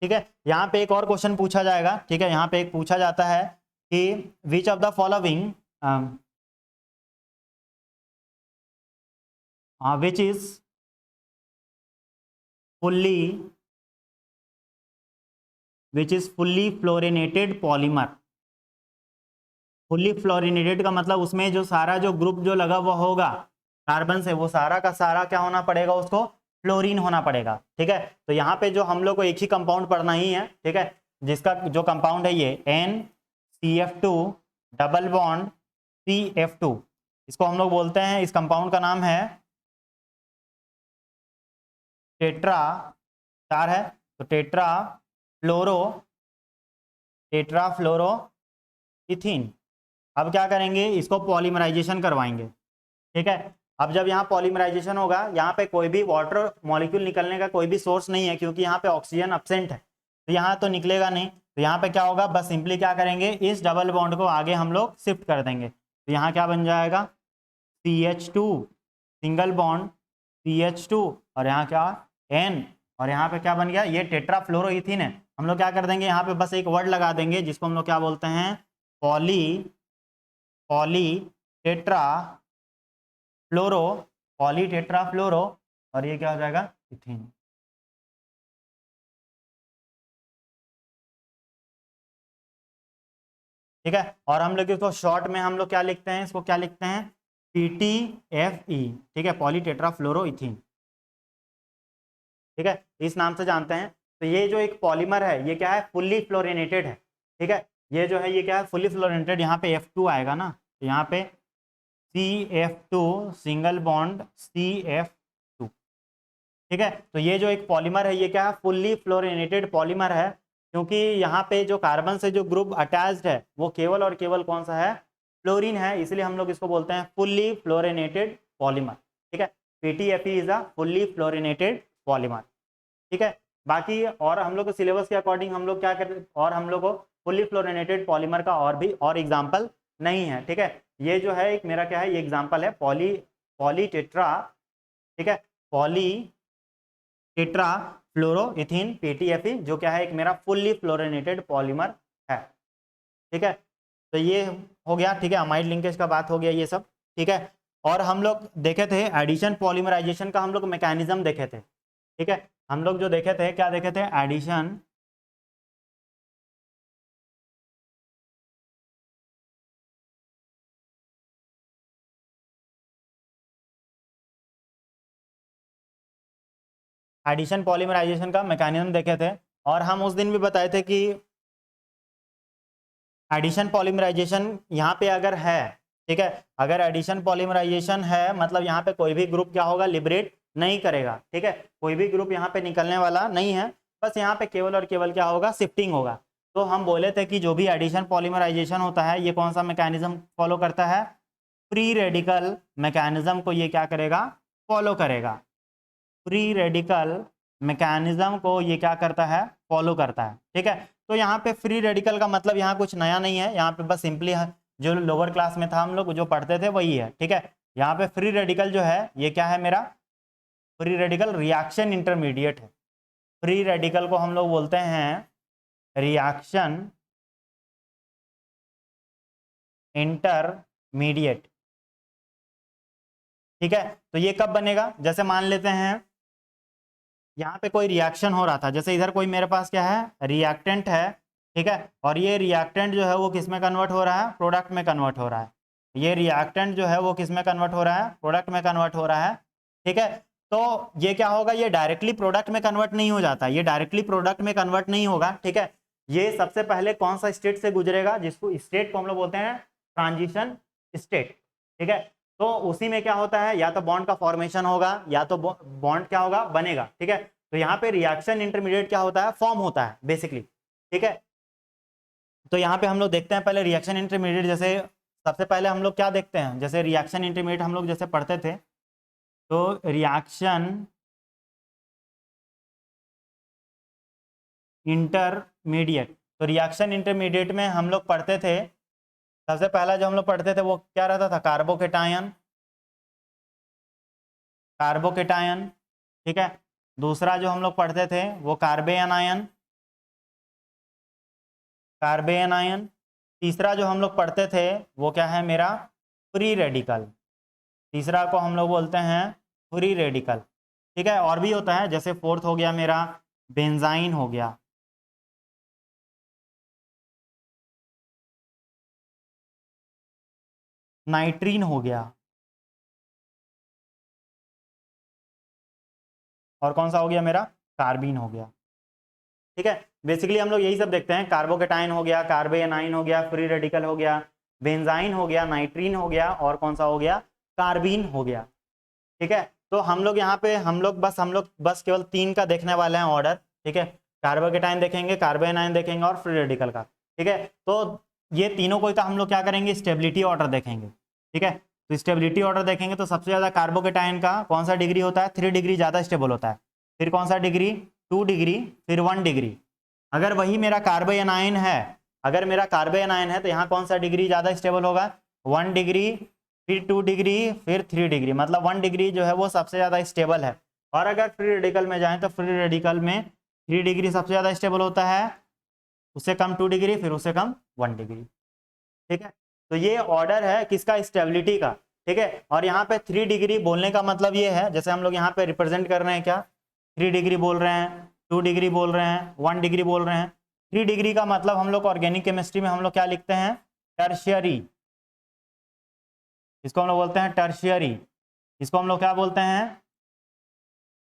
ठीक है, यहाँ पे एक और क्वेश्चन पूछा जाएगा। ठीक है, यहाँ पे एक पूछा जाता है कि which of the following which is fully which is fully fluorinated polymer, fully fluorinated का मतलब उसमें जो सारा जो ग्रुप जो लगा हुआ होगा कार्बन से, वो सारा का सारा क्या होना पड़ेगा, उसको फ्लोरीन होना पड़ेगा। ठीक है, तो यहाँ पे जो हम लोग को एक ही कंपाउंड पढ़ना ही है, ठीक है, जिसका जो कंपाउंड है ये NCF2 डबल बॉन्ड CF2, इसको हम लोग बोलते हैं, इस कंपाउंड का नाम है टेट्रा, चार है तो टेट्रा फ्लोरो इथीन। अब क्या करेंगे, इसको पॉलीमराइजेशन करवाएंगे। ठीक है, अब जब यहाँ पॉलीमराइजेशन होगा, यहाँ पे कोई भी वाटर मॉलिक्यूल निकलने का कोई भी सोर्स नहीं है, क्योंकि यहाँ पे ऑक्सीजन एब्सेंट है, तो यहाँ तो निकलेगा नहीं। तो यहाँ पे क्या होगा, बस सिंपली क्या करेंगे, इस डबल बॉन्ड को आगे हम लोग शिफ्ट कर देंगे। तो यहाँ क्या बन जाएगा, CH2 सिंगल बॉन्ड CH2, और यहाँ क्या N, और यहाँ पे क्या बन गया, ये टेट्राफ्लोरोइथीन है। हम लोग क्या कर देंगे, यहाँ पे बस एक वर्ड लगा देंगे जिसको हम लोग क्या बोलते हैं, पॉली टेट्रा फ्लोरो, और ये क्या हो जाएगा, इथीन। ठीक है, और हम लोग इसको शॉर्ट में हम लोग क्या लिखते हैं, इसको क्या लिखते हैं, PTFE। ठीक है, पॉली टेट्रा फ्लोरो इथीन। ठीक है, इस नाम से जानते हैं। तो ये जो एक पॉलीमर है, ये क्या है, फुल्ली फ्लोरिनेटेड है। ठीक है, ये जो है ये क्या है, फुल्ली फ्लोरिनेटेड। यहाँ पे F2 आएगा ना, तो यहाँ पे CF2 सिंगल बॉन्ड CF2। ठीक है, तो ये जो एक पॉलीमर है, ये क्या है, फुल्ली फ्लोरिनेटेड पॉलीमर है, क्योंकि यहाँ पे जो कार्बन से जो ग्रुप अटैच्ड है वो केवल और केवल कौन सा है, फ्लोरीन है, इसलिए हम लोग इसको बोलते हैं फुल्ली फ्लोरिनेटेड पॉलीमर। ठीक है, PTFE is a fully fluorinated polymer. ठीक है, बाकी और हम लोग को सिलेबस के अकॉर्डिंग हम लोग क्या करते, और हम लोग को फुल्ली फ्लोरिनेटेड पॉलीमर का और भी और एग्जाम्पल नहीं है। ठीक है, ये जो है एक मेरा क्या है, ये एग्जाम्पल है पॉली टेट्रा, ठीक है, पॉली टेट्रा फ्लोरोइथीन PTFE, जो क्या है एक मेरा फुल्ली फ्लोरिनेटेड पॉलीमर है। ठीक है, तो ये हो गया। ठीक है, अमाइड लिंकेज का बात हो गया ये सब। ठीक है, और हम लोग देखे थे एडिशन पॉलीमराइजेशन का, हम लोग मैकेनिज्म देखे थे। ठीक है, हम लोग जो देखे थे, क्या देखे थे, एडिशन पॉलीमराइजेशन का मैकेनिज्म देखे थे, और हम उस दिन भी बताए थे कि एडिशन पॉलीमराइजेशन यहाँ पे अगर है, ठीक है, अगर एडिशन पॉलीमराइजेशन है मतलब यहाँ पे कोई भी ग्रुप क्या होगा, लिबरेट नहीं करेगा। ठीक है, कोई भी ग्रुप यहाँ पे निकलने वाला नहीं है, बस यहाँ पे केवल और केवल क्या होगा, शिफ्टिंग होगा। तो हम बोले थे कि जो भी एडिशन पॉलीमराइजेशन होता है, ये कौन सा मैकेनिज्म फॉलो करता है, फ्री रेडिकल मैकेनिज्म को ये क्या करेगा, फॉलो करेगा। फ्री रेडिकल मैकेनिज्म को ये क्या करता है, फॉलो करता है। ठीक है, तो यहाँ पे फ्री रेडिकल का मतलब यहाँ कुछ नया नहीं है, यहाँ पे बस सिंपली जो लोअर क्लास में था हम लोग जो पढ़ते थे वही है। ठीक है, यहाँ पे फ्री रेडिकल जो है ये क्या है, मेरा फ्री रेडिकल रिएक्शन इंटरमीडिएट है। फ्री रेडिकल को हम लोग बोलते हैं रिएक्शन इंटरमीडिएट। ठीक है, तो ये कब बनेगा, जैसे मान लेते हैं यहाँ पे कोई रिएक्शन हो रहा था, जैसे इधर कोई मेरे पास क्या है, रिएक्टेंट है। ठीक है, और ये रिएक्टेंट जो है वो किस में कन्वर्ट हो रहा है, प्रोडक्ट में कन्वर्ट हो रहा है। ये रिएक्टेंट जो है वो किस में कन्वर्ट हो रहा है, प्रोडक्ट में कन्वर्ट हो रहा है। ठीक है, तो ये क्या होगा, ये डायरेक्टली प्रोडक्ट में कन्वर्ट नहीं हो जाता, ये डायरेक्टली प्रोडक्ट में कन्वर्ट नहीं होगा। ठीक है, ये सबसे पहले कौन सा स्टेट से गुजरेगा, जिसको स्टेट को हम लोग बोलते हैं ट्रांजिशन स्टेट। ठीक है, तो उसी में क्या होता है, या तो बॉन्ड का फॉर्मेशन होगा या तो बॉन्ड क्या होगा, बनेगा। ठीक है, तो यहाँ पे रिएक्शन इंटरमीडिएट क्या होता है, फॉर्म होता है बेसिकली। ठीक है, तो यहाँ पे हम लोग देखते हैं पहले रिएक्शन इंटरमीडिएट, जैसे सबसे पहले हम लोग क्या देखते हैं, जैसे रिएक्शन इंटरमीडिएट हम लोग जैसे पढ़ते थे, तो रिएक्शन इंटरमीडिएट, तो रिएक्शन इंटरमीडिएट में हम लोग पढ़ते थे, सबसे पहला जो हम लोग पढ़ते थे वो क्या रहता था, कार्बोकेटायन। ठीक है, दूसरा जो हम लोग पढ़ते थे वो कार्बेन आयन। तीसरा जो हम लोग पढ़ते थे वो क्या है, मेरा फ्री रेडिकल। तीसरा को हम लोग बोलते हैं फ्री रेडिकल। ठीक है, और भी होता है, जैसे फोर्थ हो गया मेरा बेंजाइन हो गया। नाइट्रीन हो गया, और कौन सा हो गया मेरा, कार्बीन हो गया। ठीक है, बेसिकली हम लोग यही सब देखते हैं, कार्बोकेटाइन हो गया, कार्बेनाइन हो गया, फ्री रेडिकल हो गया, बेंजाइन हो गया, नाइट्रीन हो गया, और कौन सा हो गया, कार्बीन हो गया। ठीक है, तो हम लोग यहाँ पे हम लोग बस केवल 3 का देखने वाले हैं ऑर्डर। ठीक है, कार्बोकेटाइन देखेंगे, कार्बेनाइन देखेंगे, और फ्री रेडिकल का। ठीक है, तो ये तीनों को का हम लोग क्या करेंगे, स्टेबिलिटी ऑर्डर देखेंगे। ठीक है, तो स्टेबिलिटी ऑर्डर देखेंगे तो सबसे ज्यादा कार्बोकेटाइन का कौन सा डिग्री होता है, 3 डिग्री ज्यादा स्टेबल होता है। फिर कौन सा डिग्री, 2 डिग्री, फिर 1 डिग्री। अगर वही मेरा कार्बोनाइन है, अगर मेरा कार्बोनाइन है तो यहाँ कौन सा डिग्री ज्यादा स्टेबल होगा, 1 डिग्री, फिर 2 डिग्री, फिर 3 डिग्री, मतलब 1 डिग्री जो है वो सबसे ज़्यादा स्टेबल है। और अगर फ्री रेडिकल में जाएं तो फ्री रेडिकल में 3 डिग्री सबसे ज़्यादा स्टेबल होता है, उससे कम 2 डिग्री, फिर उससे कम 1 डिग्री। ठीक है, तो ये ऑर्डर है किसका, स्टेबिलिटी का। ठीक है, और यहाँ पे 3 डिग्री बोलने का मतलब ये है, जैसे हम लोग यहाँ पे रिप्रेजेंट कर रहे हैं क्या, 3 डिग्री बोल रहे हैं, 2 डिग्री बोल रहे हैं, 1 डिग्री बोल रहे हैं। 3 डिग्री का मतलब हम लोग ऑर्गेनिक केमिस्ट्री में हम लोग क्या लिखते हैं, टर्शियरी। इसको हम लोग बोलते हैं टर्शियरी। इसको हम लोग क्या बोलते हैं,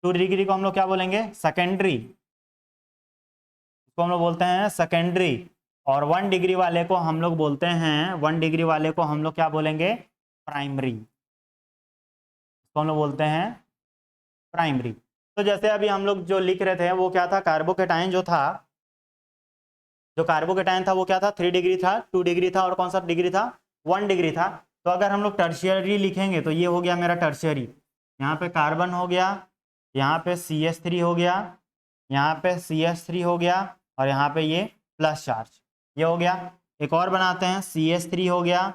2 डिग्री को हम लोग क्या बोलेंगे, सेकेंडरी। इसको हम लोग बोलते हैं सेकेंडरी। और 1 डिग्री वाले को हम लोग बोलते हैं, 1 डिग्री वाले को हम लोग क्या बोलेंगे, प्राइमरी। इसको हम लोग बोलते हैं प्राइमरी। तो जैसे अभी हम लोग जो लिख रहे थे वो क्या था, कार्बोकेटाइन जो था, जो कार्बोकेटाइन था वो क्या था, 3 डिग्री था, 2 डिग्री था, और कौन सा डिग्री था, 1 डिग्री था। तो अगर हम लोग टर्शियरी लिखेंगे तो ये हो गया मेरा टर्शियरी। यहाँ पे कार्बन हो गया, यहाँ पे CH3 हो गया, यहाँ पे CH3 हो गया, और यहाँ पे ये प्लस चार्ज, ये हो गया। एक और बनाते हैं, CH3 हो गया,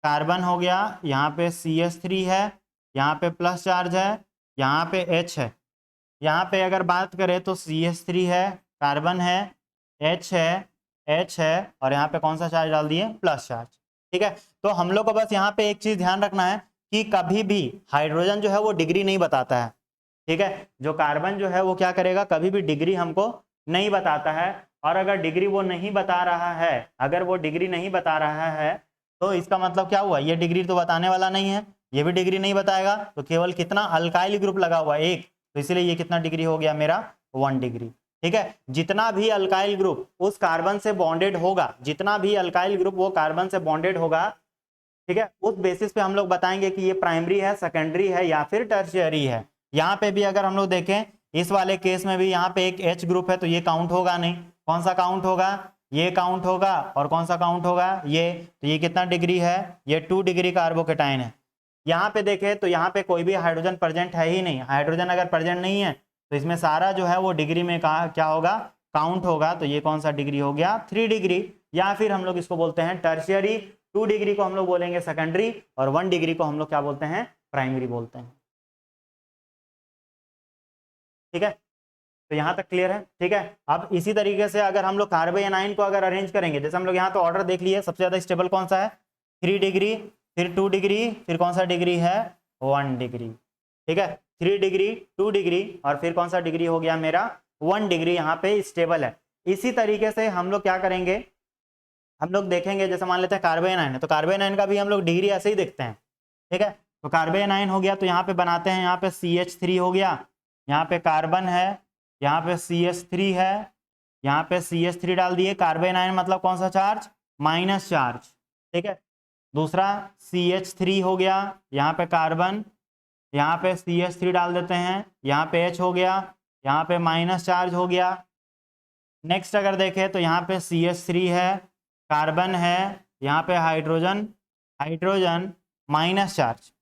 कार्बन हो गया, यहाँ पे CH3 है, यहाँ पे प्लस चार्ज है, यहाँ पे H है। यहाँ पे अगर बात करें तो CH3 है, कार्बन है, H है, और यहाँ पे कौन सा चार्ज डाल दिए, प्लस चार्ज। ठीक है, तो हम लोग को बस यहाँ पे एक चीज ध्यान रखना है कि कभी भी हाइड्रोजन जो है वो डिग्री नहीं बताता है। ठीक है, जो कार्बन जो है वो क्या करेगा, कभी भी डिग्री हमको नहीं बताता है। और अगर डिग्री वो नहीं बता रहा है, अगर वो डिग्री नहीं बता रहा है तो इसका मतलब क्या हुआ, ये डिग्री तो बताने वाला नहीं है, ये भी डिग्री नहीं बताएगा, तो केवल कितना अल्काइल ग्रुप लगा हुआ है, एक, तो इसलिए ये कितना डिग्री हो गया मेरा, 1 डिग्री। ठीक है, जितना भी अल्काइल ग्रुप उस कार्बन से बॉन्डेड होगा, जितना भी अल्काइल ग्रुप वो कार्बन से बॉन्डेड होगा, ठीक है, उस बेसिस पे हम लोग बताएंगे कि ये प्राइमरी है, सेकेंडरी है, या फिर टर्शियरी है। यहाँ पे भी अगर हम लोग देखें, इस वाले केस में भी यहाँ पे एक H ग्रुप है तो ये काउंट होगा नहीं। कौन सा काउंट होगा, ये काउंट होगा, और कौन सा काउंट होगा, ये। तो ये कितना डिग्री है, ये 2 डिग्री कार्बोकेटाइन है। यहाँ पे देखें तो यहाँ पे कोई भी हाइड्रोजन प्रेजेंट है ही नहीं। हाइड्रोजन अगर प्रेजेंट नहीं है तो इसमें सारा जो है वो डिग्री में कहा क्या होगा, काउंट होगा। तो ये कौन सा डिग्री हो गया, 3 डिग्री, या फिर हम लोग इसको बोलते हैं टर्शियरी। 2 डिग्री को हम लोग बोलेंगे सेकेंडरी, और 1 डिग्री को हम लोग क्या बोलते हैं, प्राइमरी बोलते हैं। ठीक है, तो यहाँ तक क्लियर है। ठीक है, अब इसी तरीके से अगर हम लोग कार्बोनाइन को अगर अरेंज करेंगे, जैसे हम लोग यहाँ तो ऑर्डर देख लिए, सबसे ज्यादा स्टेबल कौन सा है, 3 डिग्री, फिर 2 डिग्री, फिर कौन सा डिग्री है, 1 डिग्री। ठीक है, 3 डिग्री, 2 डिग्री, और फिर कौन सा डिग्री हो गया मेरा, 1 डिग्री यहाँ पे स्टेबल है। इसी तरीके से हम लोग क्या करेंगे, हम लोग देखेंगे, जैसे मान लेते हैं कार्बोनाइन है तो कार्बोनाइन का भी हम लोग डिग्री ऐसे ही देखते हैं। ठीक है, तो कार्बोनाइन हो गया तो यहाँ पे बनाते हैं, यहाँ पे CH3 हो गया, यहाँ पे कार्बन है, यहाँ पे CH3 है, यहाँ पे CH3 डाल दिए। कार्बोनाइन मतलब कौन सा चार्ज, माइनस चार्ज। ठीक है, दूसरा CH3 हो गया, यहाँ पे कार्बन, यहाँ पे CH3 डाल देते हैं, यहाँ पे H हो गया, यहाँ पे माइनस चार्ज हो गया। नेक्स्ट अगर देखें तो यहाँ पे CH3 है, कार्बन है, यहाँ पे हाइड्रोजन, हाइड्रोजन माइनस चार्ज।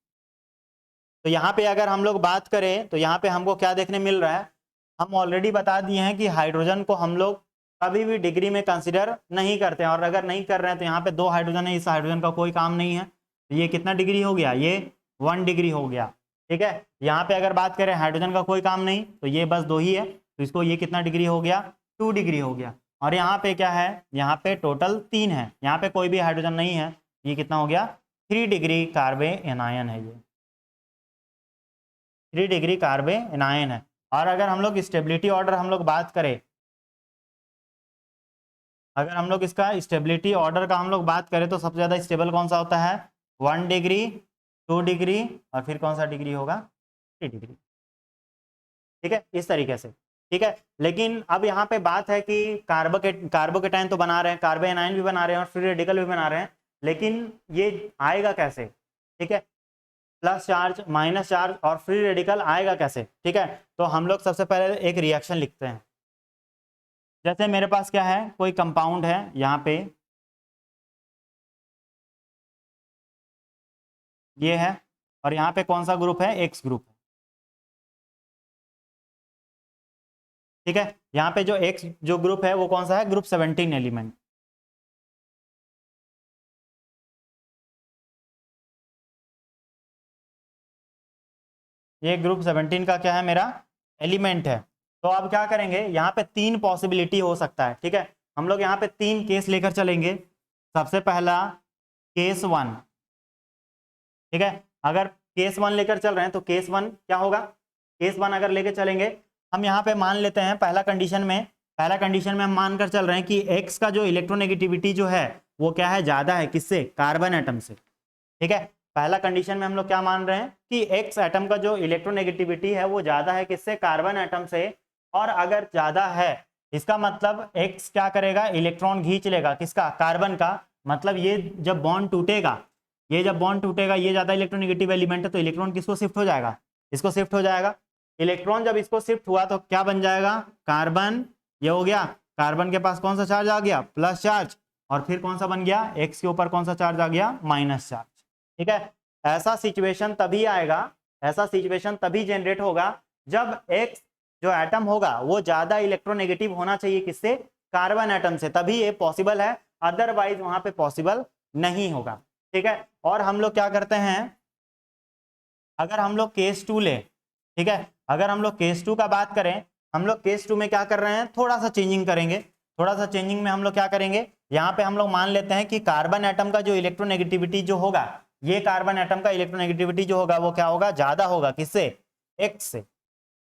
तो यहाँ पे अगर हम लोग बात करें तो यहाँ पे हमको क्या देखने मिल रहा है, हम ऑलरेडी बता दिए हैं कि हाइड्रोजन को हम लोग कभी भी डिग्री में कंसिडर नहीं करते हैं, और अगर नहीं कर रहे हैं तो यहाँ पे 2 हाइड्रोजन है, इस हाइड्रोजन का कोई काम नहीं है। तो ये कितना डिग्री हो गया, ये 1 डिग्री हो गया। ठीक है, यहाँ पे अगर बात करें हाइड्रोजन का कोई काम नहीं, तो ये बस 2 ही है, तो इसको ये कितना डिग्री हो गया, 2 डिग्री हो गया। और यहाँ पे क्या है, यहाँ पे टोटल 3 है, यहाँ पे कोई भी हाइड्रोजन नहीं है, ये कितना हो गया, 3 डिग्री कार्बोनाइन है, ये 3 डिग्री कार्बोनाइन है। और अगर हम लोग स्टेबिलिटी ऑर्डर हम लोग बात करें, अगर हम लोग इसका स्टेबिलिटी ऑर्डर का हम लोग बात करें तो सबसे ज़्यादा स्टेबल कौन सा होता है, 1 डिग्री, 2 डिग्री और फिर कौन सा डिग्री होगा, 3 डिग्री। ठीक है, इस तरीके से। ठीक है, लेकिन अब यहाँ पे बात है कि कार्बोकेटाइन तो बना रहे हैं, कार्बन एनायन भी बना रहे हैं और फ्री रेडिकल भी बना रहे हैं, लेकिन ये आएगा कैसे? ठीक है, प्लस चार्ज माइनस चार्ज और फ्री रेडिकल आएगा कैसे? ठीक है, तो हम लोग सबसे पहले एक रिएक्शन लिखते हैं। जैसे मेरे पास क्या है, कोई कंपाउंड है यहाँ पे, ये है, और यहाँ पे कौन सा ग्रुप है, एक्स ग्रुप है। ठीक है, यहाँ पे जो एक्स जो ग्रुप है वो कौन सा है, ग्रुप 17 एलिमेंट। ये ग्रुप 17 का क्या है, मेरा एलिमेंट है। तो अब क्या करेंगे, यहाँ पे 3 पॉसिबिलिटी हो सकता है। ठीक है, हम लोग यहाँ पे 3 केस लेकर चलेंगे। सबसे पहला केस 1। ठीक है, अगर केस 1 लेकर चल रहे हैं तो केस 1 क्या होगा, केस 1 अगर लेकर चलेंगे, हम यहाँ पे मान लेते हैं पहला कंडीशन में हम मानकर चल रहे हैं कि एक्स का जो इलेक्ट्रोनेगेटिविटी जो है वो क्या है, ज्यादा है किससे, कार्बन एटम से। ठीक है, पहला कंडीशन में हम लोग क्या मान रहे हैं कि एक्स एटम का जो इलेक्ट्रोनेगेटिविटी है वो ज्यादा है किससे, कार्बन एटम से। और अगर ज्यादा है इसका मतलब एक्स क्या करेगा, इलेक्ट्रॉन खींच लेगा किसका, कार्बन का। मतलब ये जब बॉन्ड टूटेगा, ये ज्यादा इलेक्ट्रोनेगेटिव एलिमेंट है तो इलेक्ट्रॉन किसको शिफ्ट हो जाएगा, इसको शिफ्ट हो जाएगा। इलेक्ट्रॉन जब इसको शिफ्ट हुआ तो क्या बन जाएगा, कार्बन। ये हो गया, कार्बन के पास कौन सा चार्ज आ गया, प्लस चार्ज, और फिर कौन सा बन गया, एक्स के ऊपर कौन सा चार्ज आ गया, माइनस चार्ज। ठीक है, ऐसा सिचुएशन तभी आएगा, ऐसा सिचुएशन तभी जनरेट होगा जब एक्स जो एटम होगा वो ज्यादा इलेक्ट्रोनेगेटिव होना चाहिए किससे, कार्बन एटम से, तभी ये पॉसिबल है, अदरवाइज वहां पे पॉसिबल नहीं होगा। ठीक है, और हम लोग क्या करते हैं, अगर हम लोग केस 2 ले, ठीक है, अगर हम लोग केस 2 का बात करें, हम लोग केस 2 में क्या कर रहे हैं, थोड़ा सा चेंजिंग करेंगे। थोड़ा सा चेंजिंग में हम लोग क्या करेंगे, यहाँ पे हम लोग मान लेते हैं कि कार्बन एटम का जो इलेक्ट्रोनेगेटिविटी जो होगा, ये कार्बन एटम का इलेक्ट्रोनेगेटिविटी जो होगा वो क्या होगा, ज्यादा होगा किससे, एक्स से।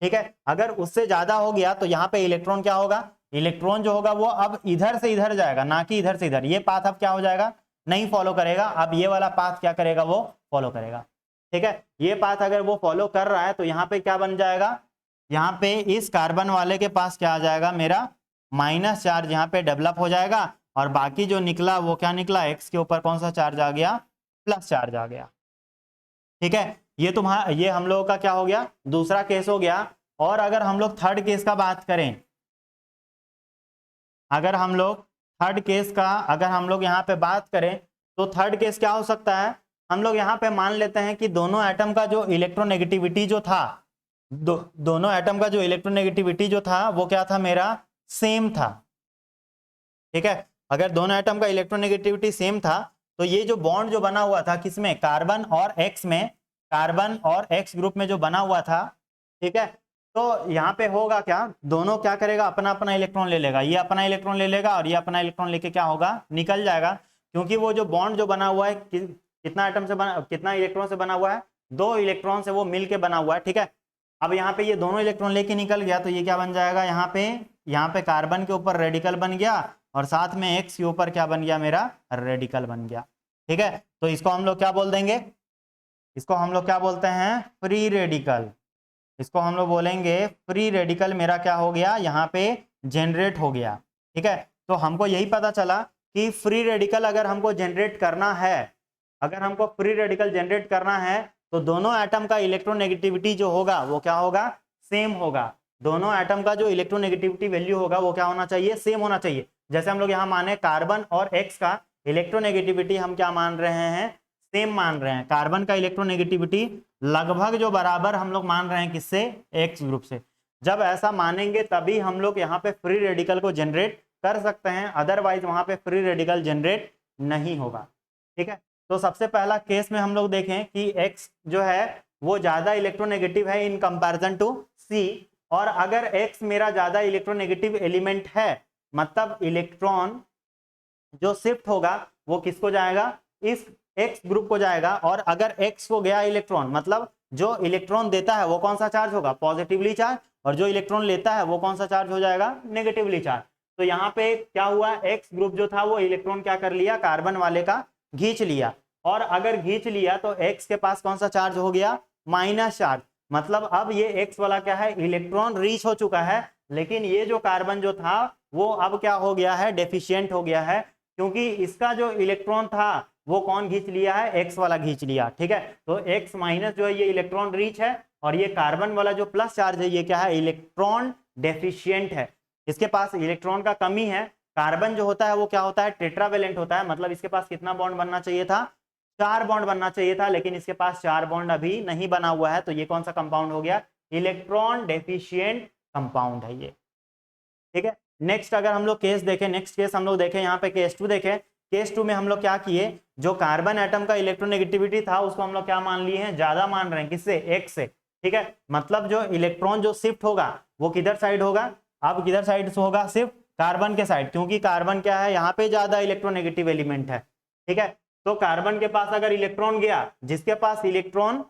ठीक है, अगर उससे ज्यादा हो गया तो यहाँ पे इलेक्ट्रॉन क्या होगा, इलेक्ट्रॉन जो होगा वो अब इधर से इधर जाएगा, ना कि इधर से इधर। ये पाथ अब क्या हो जाएगा, नहीं फॉलो करेगा, अब ये वाला पाथ क्या करेगा, वो फॉलो करेगा। ठीक है, ये पाथ अगर वो फॉलो कर रहा है तो यहाँ पे क्या बन जाएगा, यहाँ पे इस कार्बन वाले के पास क्या आ जाएगा, मेरा माइनस चार्ज यहाँ पे डेवलप हो जाएगा, और बाकी जो निकला वो क्या निकला, एक्स के ऊपर कौन सा चार्ज आ गया, प्लस चार्ज आ गया। ठीक है, ये हम लोगों का क्या हो गया, दूसरा केस हो गया। और अगर हम लोग थर्ड केस का बात करें, अगर हम लोग थर्ड केस का अगर हम लोग यहाँ पे बात करें तो थर्ड केस क्या हो सकता है, हम लोग यहाँ पे मान लेते हैं कि दोनों एटम का जो इलेक्ट्रोनेगेटिविटी जो था, दोनों एटम का जो इलेक्ट्रोनेगेटिविटी जो था वो क्या था, मेरा सेम था। ठीक है, अगर दोनों एटम का इलेक्ट्रोनेगेटिविटी सेम था तो ये जो बॉन्ड जो बना हुआ था किसमें, कार्बन और एक्स में, कार्बन और एक्स ग्रुप में जो बना हुआ था, ठीक है, तो यहाँ पे होगा क्या, दोनों क्या करेगा, अपना अपना इलेक्ट्रॉन ले लेगा, ये अपना इलेक्ट्रॉन ले लेगा और ये अपना इलेक्ट्रॉन लेके क्या होगा, निकल जाएगा। क्योंकि वो जो बॉन्ड जो बना हुआ है कितना एटम से बना, कितना इलेक्ट्रॉन से बना हुआ है, 2 इलेक्ट्रॉन से वो मिल के बना हुआ है। ठीक है, अब यहाँ पे ये दोनों इलेक्ट्रॉन लेके निकल गया तो ये क्या बन जाएगा, यहाँ पे कार्बन के ऊपर रेडिकल बन गया और साथ में एक्स के ऊपर क्या बन गया, मेरा रेडिकल बन गया। ठीक है, तो इसको हम लोग क्या बोल देंगे, इसको हम लोग क्या बोलते हैं, फ्री रेडिकल। इसको हम लोग बोलेंगे फ्री रेडिकल, मेरा क्या हो गया, यहाँ पे जनरेट हो गया। ठीक है, तो हमको यही पता चला कि फ्री रेडिकल अगर हमको जनरेट करना है, अगर हमको फ्री रेडिकल जनरेट करना है तो दोनों एटम का इलेक्ट्रोनेगेटिविटी जो होगा वो क्या होगा, सेम होगा। दोनों एटम का जो इलेक्ट्रोनेगेटिविटी वैल्यू होगा वो क्या होना चाहिए, सेम होना चाहिए। जैसे हम लोग यहाँ माने कार्बन और एक्स का इलेक्ट्रोनेगेटिविटी हम क्या मान रहे हैं, सेम मान रहे हैं। कार्बन का इलेक्ट्रोनेगेटिविटी लगभग जो बराबर हम लोग मान रहे हैं किससे, एक्स ग्रुप से। जब ऐसा मानेंगे तभी हम लोग यहाँ पे फ्री रेडिकल को जनरेट कर सकते हैं, अदरवाइज वहां पे फ्री रेडिकल जनरेट नहीं होगा। ठीक है, तो सबसे पहला केस में हम लोग देखें कि एक्स जो है वो ज्यादा इलेक्ट्रोनेगेटिव है इन कंपैरिजन टू सी, और अगर एक्स मेरा ज्यादा इलेक्ट्रोनेगेटिव एलिमेंट है मतलब इलेक्ट्रॉन जो शिफ्ट होगा वो किसको जाएगा, इस एक्स ग्रुप को जाएगा। और अगर एक्स को गया इलेक्ट्रॉन मतलब जो इलेक्ट्रॉन देता है वो कौन सा चार्ज होगा, पॉजिटिवली चार्ज, और जो इलेक्ट्रॉन लेता है वो कौन सा चार्ज हो जाएगा, नेगेटिवली चार्ज। तो यहाँ पे क्या हुआ, एक्स ग्रुप जो था वो इलेक्ट्रॉन क्या कर लिया, कार्बन वाले का खींच लिया, और अगर खींच लिया तो x के पास कौन सा चार्ज हो गया, माइनस चार्ज। मतलब अब ये x वाला क्या है, इलेक्ट्रॉन रीच हो चुका है, लेकिन ये जो कार्बन जो था वो अब क्या हो गया है, डेफिशिएंट हो गया है, क्योंकि इसका जो इलेक्ट्रॉन था वो कौन खींच लिया है, x वाला खींच लिया। ठीक है, तो x माइनस जो है ये इलेक्ट्रॉन रीच है, और ये कार्बन वाला जो प्लस चार्ज है ये क्या है, इलेक्ट्रॉन डेफिशिएंट है, इसके पास इलेक्ट्रॉन का कमी है। कार्बन जो होता है वो क्या होता है, टेट्रावेलेंट होता है, मतलब इसके पास कितना बॉन्ड बनना चाहिए था, 4 बॉन्ड बनना चाहिए था, लेकिन इसके पास 4 बॉन्ड अभी नहीं बना हुआ है, तो ये कौन सा कंपाउंड हो गया, इलेक्ट्रॉन डेफिशिएंट कंपाउंड है ये। ठीक है, नेक्स्ट अगर हम लोग केस देखें, नेक्स्ट केस हम लोग देखें, यहाँ पे केस 2 देखें। केस 2 में हम लोग क्या किए, जो कार्बन एटम का इलेक्ट्रोनेगेटिविटी था उसको हम लोग क्या मान लिए हैं, ज्यादा मान रहे हैं, किससे, x से। ठीक है, मतलब जो इलेक्ट्रॉन जो शिफ्ट होगा वो किधर साइड होगा, अब किधर साइड से होगा, सिर्फ कार्बन के साइड, क्योंकि कार्बन क्या है, यहाँ पे ज्यादा इलेक्ट्रोनेगेटिव एलिमेंट है। ठीक है, तो कार्बन के पास अगर इलेक्ट्रॉन गया, जिसके पास इलेक्ट्रॉन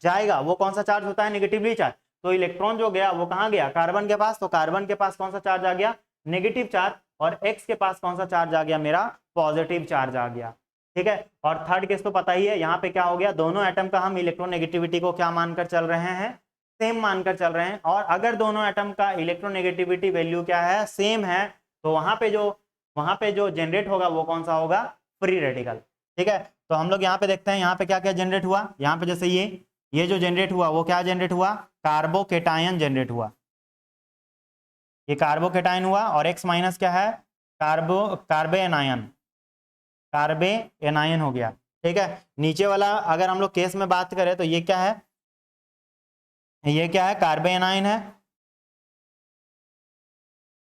जाएगा वो कौन सा चार्ज होता है, नेगेटिवली चार्ज। तो इलेक्ट्रॉन जो गया वो कहाँ गया, कार्बन के पास, तो कार्बन के पास कौन सा चार्ज आ गया, नेगेटिव चार्ज, और x के पास कौन सा चार्ज आ गया, मेरा पॉजिटिव चार्ज आ गया। ठीक है, और थर्ड केस तो पता ही है, यहाँ पे क्या हो गया, दोनों एटम का हम इलेक्ट्रोनेगेटिविटी को क्या मानकर चल रहे हैं, सेम मानकर चल रहे हैं, और अगर दोनों एटम का इलेक्ट्रोनेगेटिविटी वैल्यू क्या है, सेम है, तो वहां पे जो जनरेट होगा वो कौन सा होगा, फ्री रेडिकल। ठीक है, तो हम लोग यहाँ पे देखते हैं यहाँ पे क्या क्या जनरेट हुआ, यहाँ पे जैसे ये जो जनरेट हुआ वो क्या जनरेट हुआ, कार्बोकेटायन जनरेट हुआ, ये कार्बोकेटायन हुआ, और x माइनस क्या है, कार्बे एनायन हो गया। ठीक है, नीचे वाला अगर हम लोग केस में बात करें तो ये क्या है, ये क्या है, कार्बे एनायन है,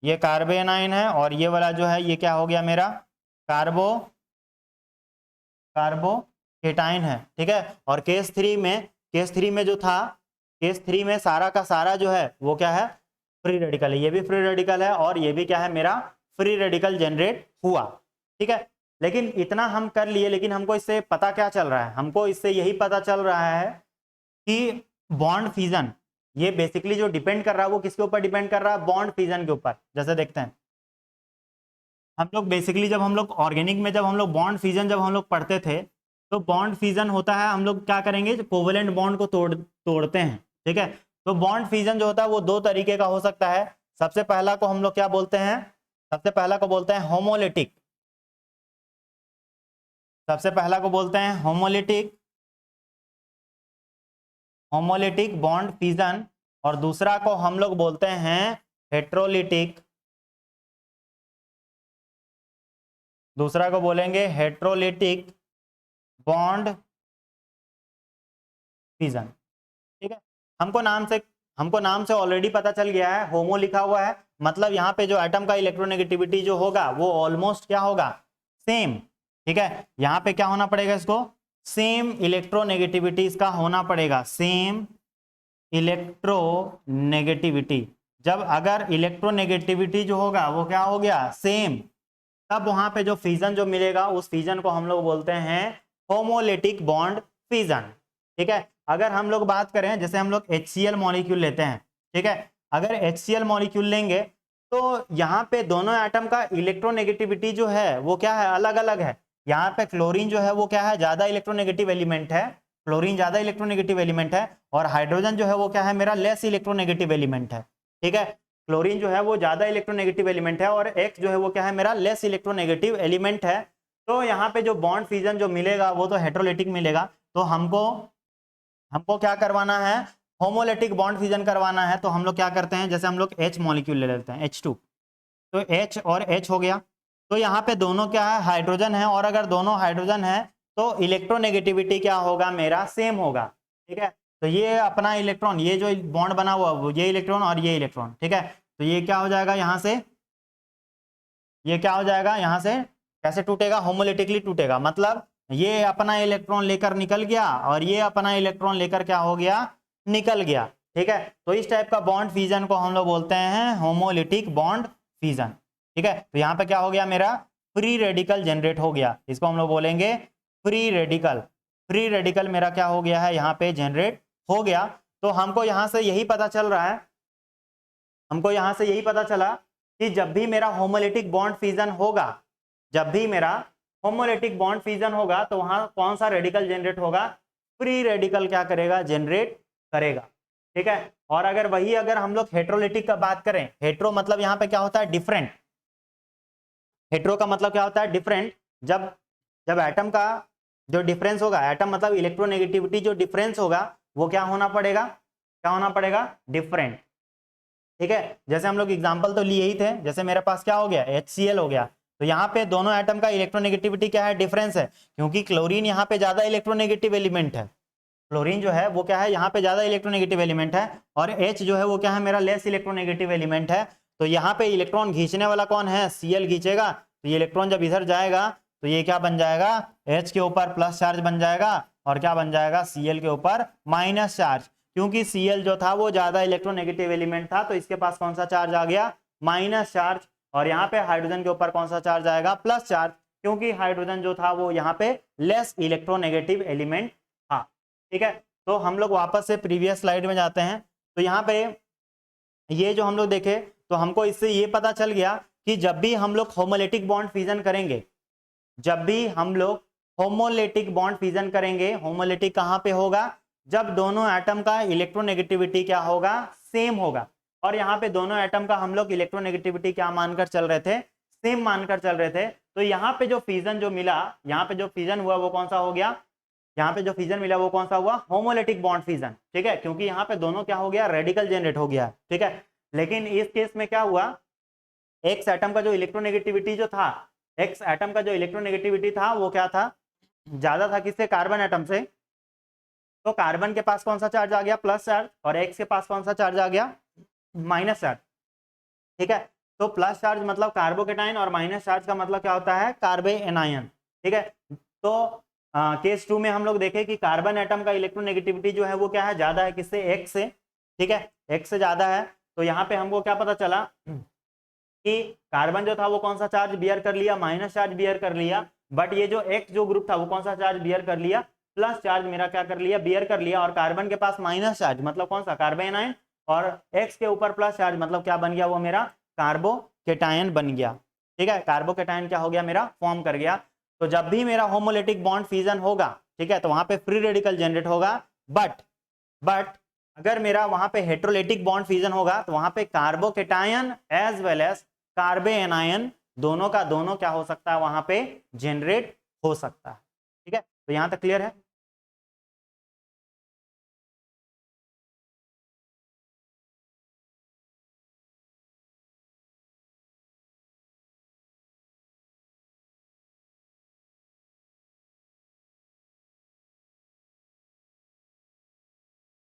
ये कार्बे एनायन है, और ये वाला जो है ये क्या हो गया मेरा, कार्बोकेटायन है। ठीक है, और केस थ्री में जो था, केस 3 में सारा का सारा जो है वो क्या है, फ्री रेडिकल है, ये भी फ्री रेडिकल है, और ये भी क्या है, मेरा फ्री रेडिकल जनरेट हुआ। ठीक है, लेकिन इतना हम कर लिए, लेकिन हमको इससे पता क्या चल रहा है, हमको इससे यही पता चल रहा है कि बॉन्ड फिजन, ये बेसिकली जो डिपेंड कर रहा है वो किसके ऊपर डिपेंड कर रहा है, बॉन्ड फिजन के ऊपर। जैसे देखते हैं हम लोग बेसिकली जब हम लोग ऑर्गेनिक में जब हम लोग बॉन्ड फिजन जब हम लोग पढ़ते थे, तो बॉन्ड फिजन होता है, हम लोग क्या करेंगे, कोवेलेंट बॉन्ड को तोड़ते हैं। ठीक है, तो बॉन्ड फिजन जो होता है वो 2 तरीके का हो सकता है। सबसे पहला को हम लोग क्या बोलते हैं, सबसे पहला को बोलते हैं होमोलिटिक, सबसे पहला को बोलते हैं होमोलिटिक बॉन्ड फिजन, और दूसरा को हम लोग बोलते हैं हेट्रोलिटिक, दूसरा को बोलेंगे हेट्रोलिटिक बॉन्ड फिजन। ठीक है, हमको नाम से ऑलरेडी पता चल गया है, होमो लिखा हुआ है, मतलब यहाँ पे जो एटम का इलेक्ट्रोनेगेटिविटी जो होगा वो ऑलमोस्ट क्या होगा, सेम। ठीक है, यहाँ पे क्या होना पड़ेगा, इसको सेम इलेक्ट्रोनेगेटिविटी इसका होना पड़ेगा, सेम इलेक्ट्रोनेगेटिविटी। जब अगर इलेक्ट्रोनेगेटिविटी जो होगा वो क्या हो गया, सेम, तब वहां पे जो फिजन जो मिलेगा उस फिजन को हम लोग बोलते हैं होमोलिटिक बॉन्ड फिजन। ठीक है, अगर हम लोग बात करें, जैसे हम लोग HCl मॉलिक्यूल लेते हैं, ठीक है, अगर HCl मॉलिक्यूल लेंगे तो यहाँ पे दोनों एटम का इलेक्ट्रोनेगेटिविटी जो है वो क्या है, अलग अलग है। यहाँ पे क्लोरीन जो है वो क्या है, ज्यादा इलेक्ट्रोनेगेटिव एलिमेंट है, क्लोरीन ज्यादा इलेक्ट्रोनेगेटिव एलिमेंट है, और हाइड्रोजन जो है वो क्या है, मेरा लेस इलेक्ट्रोनेगेटिव एलिमेंट है। ठीक है, क्लोरीन जो है वो ज्यादा इलेक्ट्रोनेगेटिव एलिमेंट है, और X जो है वो क्या है, मेरा लेस इलेक्ट्रोनेगेटिव एलिमेंट है। तो यहाँ पे जो बॉन्ड फिजन जो मिलेगा वो तो हेट्रोलिटिक मिलेगा, तो हमको क्या करवाना है, होमोलिटिक बॉन्ड फिजन करवाना है। तो हम लोग क्या करते हैं, जैसे हम लोग H मॉलिक्यूल ले लेते हैं, H2, तो H और H हो गया, तो यहाँ पे दोनों क्या है, हाइड्रोजन है, और अगर दोनों हाइड्रोजन है तो इलेक्ट्रोनेगेटिविटी क्या होगा, मेरा सेम होगा। ठीक है, तो ये अपना इलेक्ट्रॉन, ये जो बॉन्ड बना हुआ वो ये इलेक्ट्रॉन और ये इलेक्ट्रॉन, ठीक है, तो ये क्या हो जाएगा, यहाँ से ये क्या हो जाएगा, यहाँ से कैसे टूटेगा, होमोलिटिकली टूटेगा, मतलब ये अपना इलेक्ट्रॉन लेकर निकल गया और ये अपना इलेक्ट्रॉन लेकर क्या हो गया, निकल गया। ठीक है, तो इस टाइप का बॉन्ड फ्यूजन को हम लोग बोलते हैं होमोलिटिक बॉन्ड फ्यूजन। ठीक है, तो यहाँ पे क्या हो गया, मेरा फ्री रेडिकल जनरेट हो गया, इसको हम लोग बोलेंगे फ्री रेडिकल। फ्री रेडिकल मेरा क्या हो गया है, यहाँ पे जनरेट हो गया। तो हमको यहाँ से यही पता चल रहा है, हमको यहाँ से यही पता चला कि जब भी मेरा होमोलिटिक बॉन्ड फ्यूजन होगा, जब भी मेरा होमोलिटिक बॉन्ड फ्यूजन होगा तो वहां कौन सा रेडिकल जनरेट होगा, फ्री रेडिकल क्या करेगा, जनरेट करेगा। ठीक है, और अगर वही अगर हम लोग हेट्रोलिटिक का बात करें, हेट्रो मतलब यहाँ पे क्या होता है, डिफरेंट। हेट्रो का मतलब क्या होता है, डिफरेंट। जब जब एटम का जो डिफरेंस होगा, एटम मतलब इलेक्ट्रोनेगेटिविटी जो डिफरेंस होगा वो क्या होना पड़ेगा, क्या होना पड़ेगा, डिफरेंट। ठीक है, जैसे हम लोग एग्जांपल तो लिए ही थे, जैसे मेरे पास क्या हो गया, HCl हो गया, तो यहाँ पे दोनों एटम का इलेक्ट्रोनेगेटिविटी क्या है, डिफरेंस है, क्योंकि क्लोरीन यहाँ पे ज्यादा इलेक्ट्रोनेगेटिव एलिमेंट है। क्लोरीन जो है वो क्या है, यहाँ पे ज्यादा इलेक्ट्रोनेगेटिव एलिमेंट है, और H जो है वो क्या है, मेरा लेस इलेक्ट्रोनेगेटिव एलिमेंट है। तो यहाँ पे इलेक्ट्रॉन खींचने वाला कौन है, Cl खींचेगा, तो ये इलेक्ट्रॉन जब इधर जाएगा तो ये क्या बन जाएगा, H के ऊपर प्लस चार्ज बन जाएगा, और क्या बन जाएगा, Cl के ऊपर माइनस चार्ज, क्योंकि Cl जो था वो ज्यादा इलेक्ट्रोनेगेटिव एलिमेंट था, तो इसके पास कौन सा चार्ज आ गया, माइनस चार्ज। और यहाँ पे हाइड्रोजन के ऊपर कौन सा चार्ज आएगा, प्लस चार्ज, क्योंकि हाइड्रोजन जो था वो यहाँ पे लेस इलेक्ट्रोनेगेटिव एलिमेंट था। ठीक है, तो हम लोग वापस से प्रीवियस स्लाइड में जाते हैं। तो यहाँ पे ये जो हम लोग देखे, तो हमको इससे ये पता चल गया कि जब भी हम लोग होमोलेटिक बॉन्ड फ्यूजन करेंगे, जब भी हम लोग होमोलेटिक बॉन्ड फ्यूजन करेंगे, होमोलेटिक कहां पे होगा, जब दोनों एटम का इलेक्ट्रोनेगेटिविटी क्या होगा, सेम होगा। और यहाँ पे दोनों एटम का हम लोग इलेक्ट्रोनेगेटिविटी क्या मानकर चल रहे थे, सेम मानकर चल रहे थे। तो यहाँ पे जो फ्यूजन जो मिला, यहाँ पे जो फ्यूजन हुआ वो कौन सा हो गया, यहाँ पे जो फ्यूजन मिला वो कौन सा हुआ, होमोलेटिक बॉन्ड फ्यूजन। ठीक है, क्योंकि यहाँ पे दोनों क्या हो गया, रेडिकल जनरेट हो गया। ठीक है, लेकिन इस केस में क्या हुआ, एक्स एटम का जो इलेक्ट्रोनेगेटिविटी जो था, एक्स एटम का जो इलेक्ट्रोनेगेटिविटी था वो क्या था, ज्यादा था किससे, कार्बन एटम से। तो कार्बन के पास कौन सा चार्ज आ गया, प्लस चार्ज, और एक्स के पास कौन सा चार्ज आ गया, माइनस चार्ज। ठीक है, तो प्लस चार्ज मतलब कार्बोकेटाइन, और माइनस चार्ज का मतलब क्या होता है, कार्बे एनायन। ठीक है, तो केस 2 में हम लोग देखें कि कार्बन एटम का इलेक्ट्रोनेगेटिविटी जो है वो क्या है, ज्यादा है किससे, एक्स से। ठीक है, एक्स से ज्यादा है। तो यहाँ पे हमको क्या पता चला कि कार्बन जो था वो कौन सा चार्ज बियर कर लिया, माइनस चार्ज बियर कर लिया, बट ये जो एक्स जो ग्रुप था वो कौन सा चार्ज बियर कर लिया, प्लस चार्ज मेरा क्या कर लिया, बियर कर लिया। और कार्बन के पास माइनस चार्ज मतलब कौन सा, कार्बोनाइन, और एक्स के ऊपर प्लस चार्ज मतलब क्या बन गया, वो मेरा कार्बोकेटायन बन गया। ठीक है, कार्बोकेटायन क्या हो गया, मेरा फॉर्म कर गया। तो जब भी मेरा होमोलेटिक बॉन्ड फ्यूजन होगा, ठीक है, तो वहां पे फ्री रेडिकल जनरेट होगा। बट अगर मेरा वहां पे हेट्रोलेटिक बॉन्ड फ्यूजन होगा तो वहां पे carbocation as well as carbanion दोनों का दोनों क्या हो सकता है, वहां पे जनरेट हो सकता है। ठीक है, तो यहां तक क्लियर है।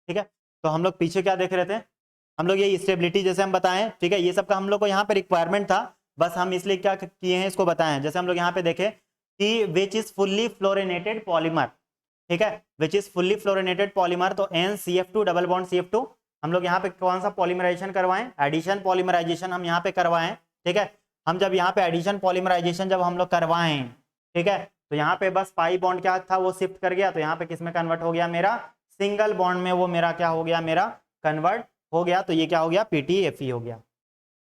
ठीक है, तो हम लोग पीछे क्या देख रहे थे, हम लोग ये स्टेबिलिटी जैसे हम बताएं, ठीक है, ये सब का हम लोग को यहाँ पे रिक्वायरमेंट था, बस हम इसलिए क्या किए हैं इसको बताएं। जैसे हम लोग यहाँ पे देखें कि which is fully fluorinated polymer, ठीक है, which is fully fluorinated polymer, तो NCF2 डबल बॉन्ड CF2, हम लोग यहाँ पे कौन सा पॉलीमराइजेशन करवाएं, एडिशन पॉलीमराइजेशन हम यहाँ पे करवाएं। ठीक है, हम जब यहाँ पे एडिशन पॉलीमराइजेशन जब हम लोग करवाएं, ठीक है, तो यहाँ पे बस पाई बॉन्ड क्या था वो शिफ्ट कर गया, तो यहाँ पे किस में कन्वर्ट हो गया, मेरा सिंगल बॉन्ड में वो मेरा क्या हो गया, मेरा कन्वर्ट हो गया। तो ये क्या हो गया, PTFE हो गया।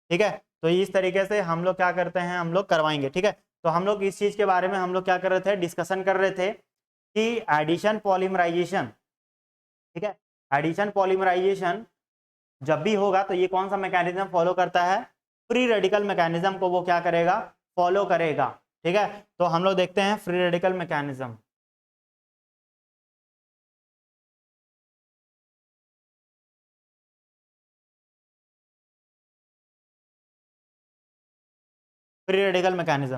ठीक है, तो इस तरीके से हम लोग क्या करते हैं, हम लोग करवाएंगे। ठीक है, तो हम लोग इस चीज के बारे में हम लोग क्या कर रहे थे, डिस्कशन कर रहे थे कि एडिशन पॉलीमराइजेशन, ठीक है, एडिशन पॉलीमराइजेशन जब भी होगा तो ये कौन सा मैकेनिज्म फॉलो करता है, फ्री रेडिकल मैकेनिज्म को वो क्या करेगा, फॉलो करेगा। ठीक है, तो हम लोग देखते हैं free radical mechanism. Free radical mechanism,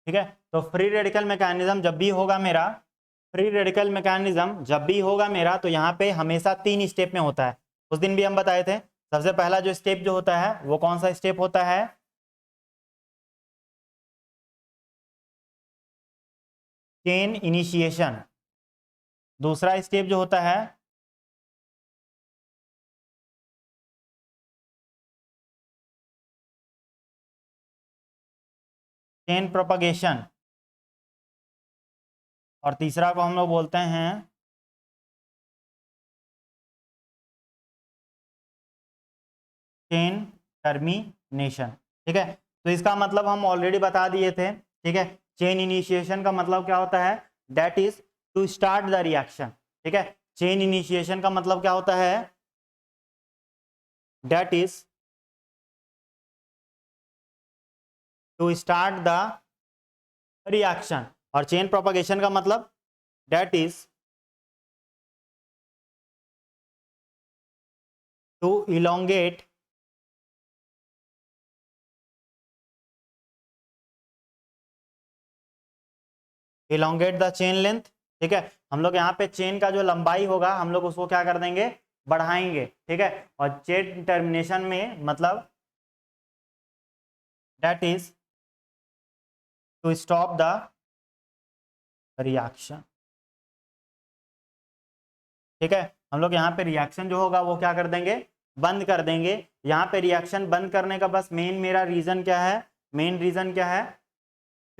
ठीक है, तो फ्री रेडिकल मैकेनिज्म जब भी होगा मेरा, फ्री रेडिकल मैकेनिज्म जब भी होगा मेरा, तो यहाँ पे हमेशा 3 स्टेप में होता है। उस दिन भी हम बताए थे, सबसे पहला जो स्टेप जो होता है वो कौन सा स्टेप होता है, चेन इनिशिएशन। दूसरा स्टेप जो होता है चेन प्रोपगेशन। और तीसरा को हम लोग बोलते हैं चेन टर्मिनेशन। ठीक है, तो इसका मतलब हम ऑलरेडी बता दिए थे। ठीक है, चेन इनिशिएशन का मतलब क्या होता है, that is to start the reaction. ठीक है, चेन इनिशिएशन का मतलब क्या होता है, that is to start the reaction. और चेन प्रोपगेशन का मतलब that is to elongate the chain length. ठीक है, हम लोग यहाँ पे चेन का जो लंबाई होगा हम लोग उसको क्या कर देंगे, बढ़ाएंगे। ठीक है, और चेन टर्मिनेशन में मतलब that is to stop the reaction. ठीक है, हम लोग यहाँ पे रिएक्शन जो होगा वो क्या कर देंगे, बंद कर देंगे। यहाँ पे रिएक्शन बंद करने का बस मेन मेरा रीजन क्या है, मेन रीजन क्या है,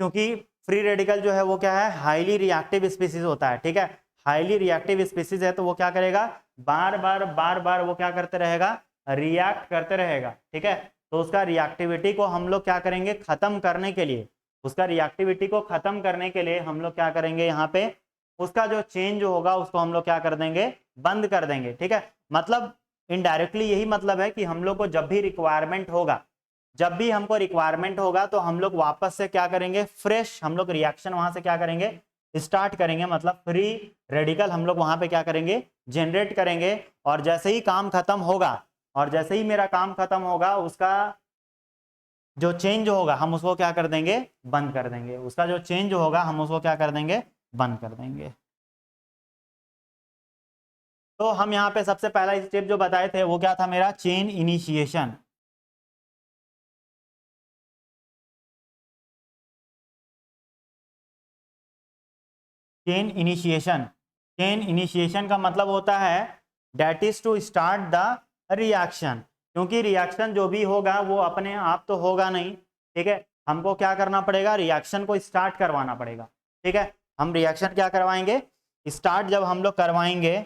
क्योंकि फ्री रेडिकल जो है वो क्या है, हाईली रिएक्टिव स्पीसीज होता है। ठीक है, हाईली रिएक्टिव स्पीसीज है तो वो क्या करेगा, बार बार वो क्या करते रहेगा, रिएक्ट करते रहेगा। ठीक है, तो उसका रिएक्टिविटी को हम लोग क्या करेंगे, खत्म करने के लिए, उसका रिएक्टिविटी को खत्म करने के लिए हम लोग क्या करेंगे, यहाँ पे उसका जो चेंज होगा उसको हम लोग क्या कर देंगे, बंद कर देंगे। ठीक है, मतलब इनडायरेक्टली यही मतलब है कि हम लोग को जब भी रिक्वायरमेंट होगा, जब भी हमको रिक्वायरमेंट होगा तो हम लोग वापस से क्या करेंगे, फ्रेश हम लोग रिएक्शन वहां से क्या करेंगे, स्टार्ट करेंगे। मतलब फ्री रेडिकल हम लोग वहां पे क्या करेंगे, जनरेट करेंगे। और जैसे ही काम खत्म होगा, और जैसे ही मेरा काम खत्म होगा, उसका जो चेंज होगा हम उसको क्या कर देंगे, बंद कर देंगे। उसका जो चेंज होगा हम उसको क्या कर देंगे, बंद कर देंगे। तो हम यहाँ पे सबसे पहला स्टेप जो बताए थे वो क्या था मेरा, chain initiation. Chain initiation, chain initiation का मतलब होता है that is to start the reaction. क्योंकि रिएक्शन जो भी होगा वो अपने आप तो होगा नहीं। ठीक है, हमको क्या करना पड़ेगा, रिएक्शन को स्टार्ट करवाना पड़ेगा। ठीक है, हम रिएक्शन क्या करवाएंगे, स्टार्ट जब हम लोग करवाएंगे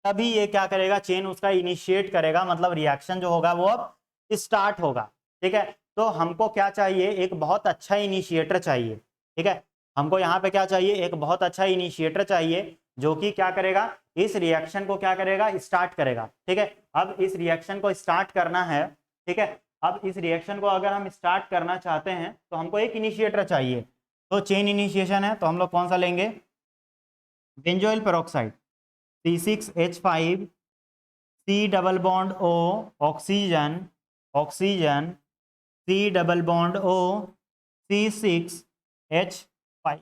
तभी ये क्या करेगा, चेन उसका इनिशिएट करेगा, मतलब रिएक्शन जो होगा वो अब स्टार्ट होगा। ठीक है, तो हमको क्या चाहिए, एक बहुत अच्छा इनिशिएटर चाहिए। ठीक है, हमको यहाँ पे क्या चाहिए, एक बहुत अच्छा इनिशिएटर चाहिए जो कि क्या करेगा, इस रिएक्शन को क्या करेगा, स्टार्ट करेगा। ठीक है, अब इस रिएक्शन को स्टार्ट करना है। ठीक है, अब इस रिएक्शन को अगर हम स्टार्ट करना चाहते हैं तो हमको एक इनिशिएटर चाहिए। तो चेन इनिशिएशन है तो हम लोग कौन सा लेंगे, benzoyl peroxide, C6H5, C double bond O, oxygen, oxygen, C double bond O, C6H5।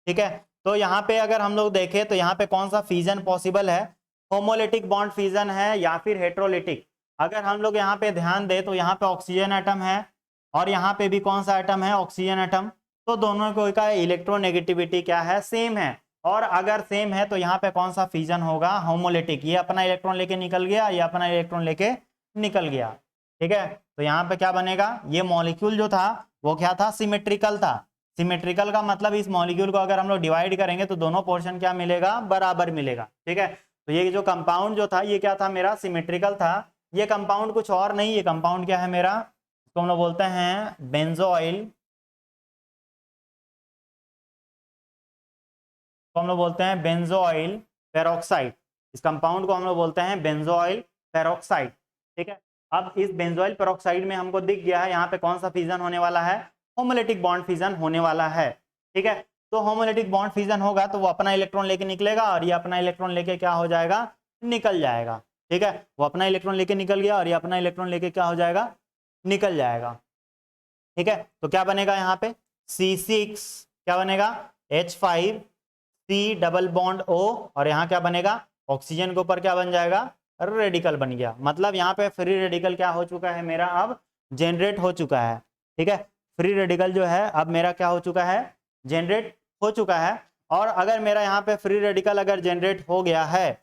ठीक है, तो यहाँ पे अगर हम लोग देखें तो यहाँ पे कौन सा फिजन पॉसिबल है, होमोलिटिक बॉन्ड फिजन है या फिर हेट्रोलिटिक। अगर हम लोग यहाँ पे ध्यान दें तो यहाँ पे ऑक्सीजन एटम है और यहाँ पे भी कौन सा एटम है, ऑक्सीजन एटम। तो दोनों को का इलेक्ट्रोनेगेटिविटी क्या है, सेम है। और अगर सेम है तो यहाँ पे कौन सा फिजन होगा, होमोलिटिक। ये अपना इलेक्ट्रॉन लेके निकल गया, ये अपना इलेक्ट्रॉन लेके निकल गया। ठीक है, तो यहाँ पे क्या बनेगा, ये मॉलिक्यूल जो था वो क्या था, सिमेट्रिकल था। सिमेट्रिकल का मतलब इस मॉलिक्यूल को अगर हम लोग डिवाइड करेंगे तो दोनों पोर्शन क्या मिलेगा, बराबर मिलेगा। ठीक है, तो ये जो कंपाउंड जो था ये क्या था मेरा, सिमेट्रिकल था। ये कंपाउंड कुछ और नहीं, ये कंपाउंड क्या है मेरा, तो हम लोग बोलते हैं बेंजोइल, तो हम लोग बोलते हैं बेंजोइल पेरोक्साइड। इस कंपाउंड को हम लोग बोलते हैं बेंजोइल पेरोक्साइड। ठीक है, अब इस बेंजोइल पेरोक्साइड में हमको दिख गया है यहाँ पे कौन सा फिजन होने वाला है, होमोलिटिक बॉन्ड फिजन होने वाला है। ठीक है, तो होमोलिटिक बॉन्ड फिजन होगा तो वो अपना इलेक्ट्रॉन लेके निकलेगा और ये अपना इलेक्ट्रॉन लेके क्या हो जाएगा, निकल जाएगा। ठीक है, वो अपना इलेक्ट्रॉन लेके निकल गया और ये अपना इलेक्ट्रॉन लेके क्या हो जाएगा, निकल जाएगा। ठीक है, तो क्या बनेगा यहाँ पे, C6 क्या बनेगा, H5, C double bond O, और यहाँ क्या बनेगा, ऑक्सीजन के ऊपर क्या बन जाएगा, रेडिकल बन गया। मतलब यहाँ पे फ्री रेडिकल क्या हो चुका है मेरा, अब जनरेट हो चुका है। ठीक है, फ्री रेडिकल जो है अब मेरा क्या हो चुका है, जनरेट हो चुका है। और अगर मेरा यहाँ पे फ्री रेडिकल अगर जनरेट हो गया है,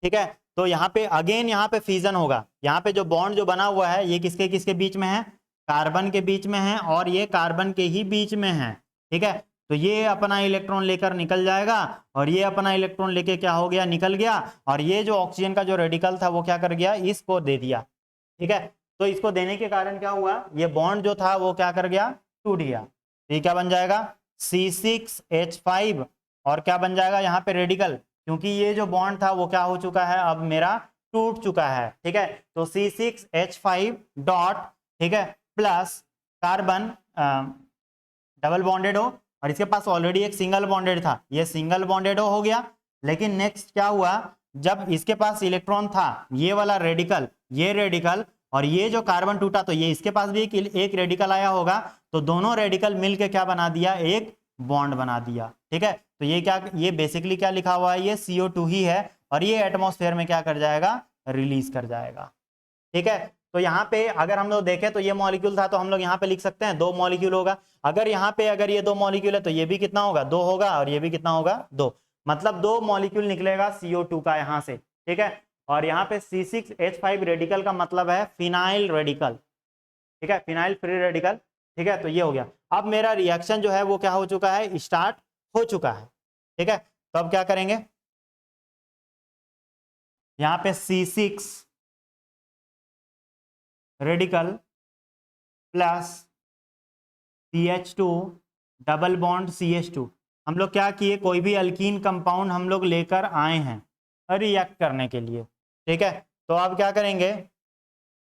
ठीक है, तो यहाँ पे अगेन यहाँ पे फ्यूजन होगा। यहाँ पे जो बॉन्ड जो बना हुआ है ये किसके किसके बीच में है, कार्बन के बीच में है और ये कार्बन के ही बीच में है। ठीक है, तो ये अपना इलेक्ट्रॉन लेकर निकल जाएगा और ये अपना इलेक्ट्रॉन लेके क्या हो गया, निकल गया। और ये जो ऑक्सीजन का जो रेडिकल था वो क्या कर गया, इसको दे दिया। ठीक है, तो इसको देने के कारण क्या हुआ, ये बॉन्ड जो था वो क्या कर गया, टूट गया। ये क्या बन जाएगा, C6H5 और क्या बन जाएगा यहाँ पे रेडिकल, क्योंकि ये जो बॉन्ड था वो क्या हो चुका है, अब मेरा टूट चुका है। ठीक है, तो C6H5 डॉट, ठीक है, प्लस कार्बन डबल बॉन्डेड हो और इसके पास ऑलरेडी एक सिंगल बॉन्डेड था, ये सिंगल बॉन्डेड हो गया। लेकिन नेक्स्ट क्या हुआ, जब इसके पास इलेक्ट्रॉन था, ये वाला रेडिकल, ये रेडिकल और ये जो कार्बन टूटा तो ये इसके पास भी एक रेडिकल आया होगा, तो दोनों रेडिकल मिलके क्या बना दिया, एक बॉन्ड बना दिया। ठीक है, तो ये क्या, ये बेसिकली क्या लिखा हुआ है, ये CO2 ही है और ये एटमॉस्फेयर में क्या कर जाएगा, रिलीज कर जाएगा। ठीक है, तो यहाँ पे अगर हम लोग देखें तो ये मॉलिक्यूल था, तो हम लोग यहाँ पे लिख सकते हैं 2 मॉलिक्यूल होगा। अगर यहाँ पे अगर ये 2 मॉलिक्यूल है तो ये भी कितना होगा, 2 होगा और ये भी कितना होगा, 2, मतलब 2 मॉलिक्यूल निकलेगा CO2 का यहाँ से। ठीक है, और यहाँ पे C6H5 रेडिकल का मतलब है फिनाइल रेडिकल। ठीक है, फिनाइल फ्री रेडिकल। ठीक है, तो ये हो गया। अब मेरा रिएक्शन जो है वो क्या हो चुका है, स्टार्ट हो चुका है। ठीक है, तो अब क्या करेंगे, यहाँ पे C6 radical plus CH2 double bond CH2, हम लोग क्या किए, कोई भी अल्कीन कंपाउंड हम लोग लेकर आए हैं रिएक्ट करने के लिए। ठीक है, तो अब क्या करेंगे,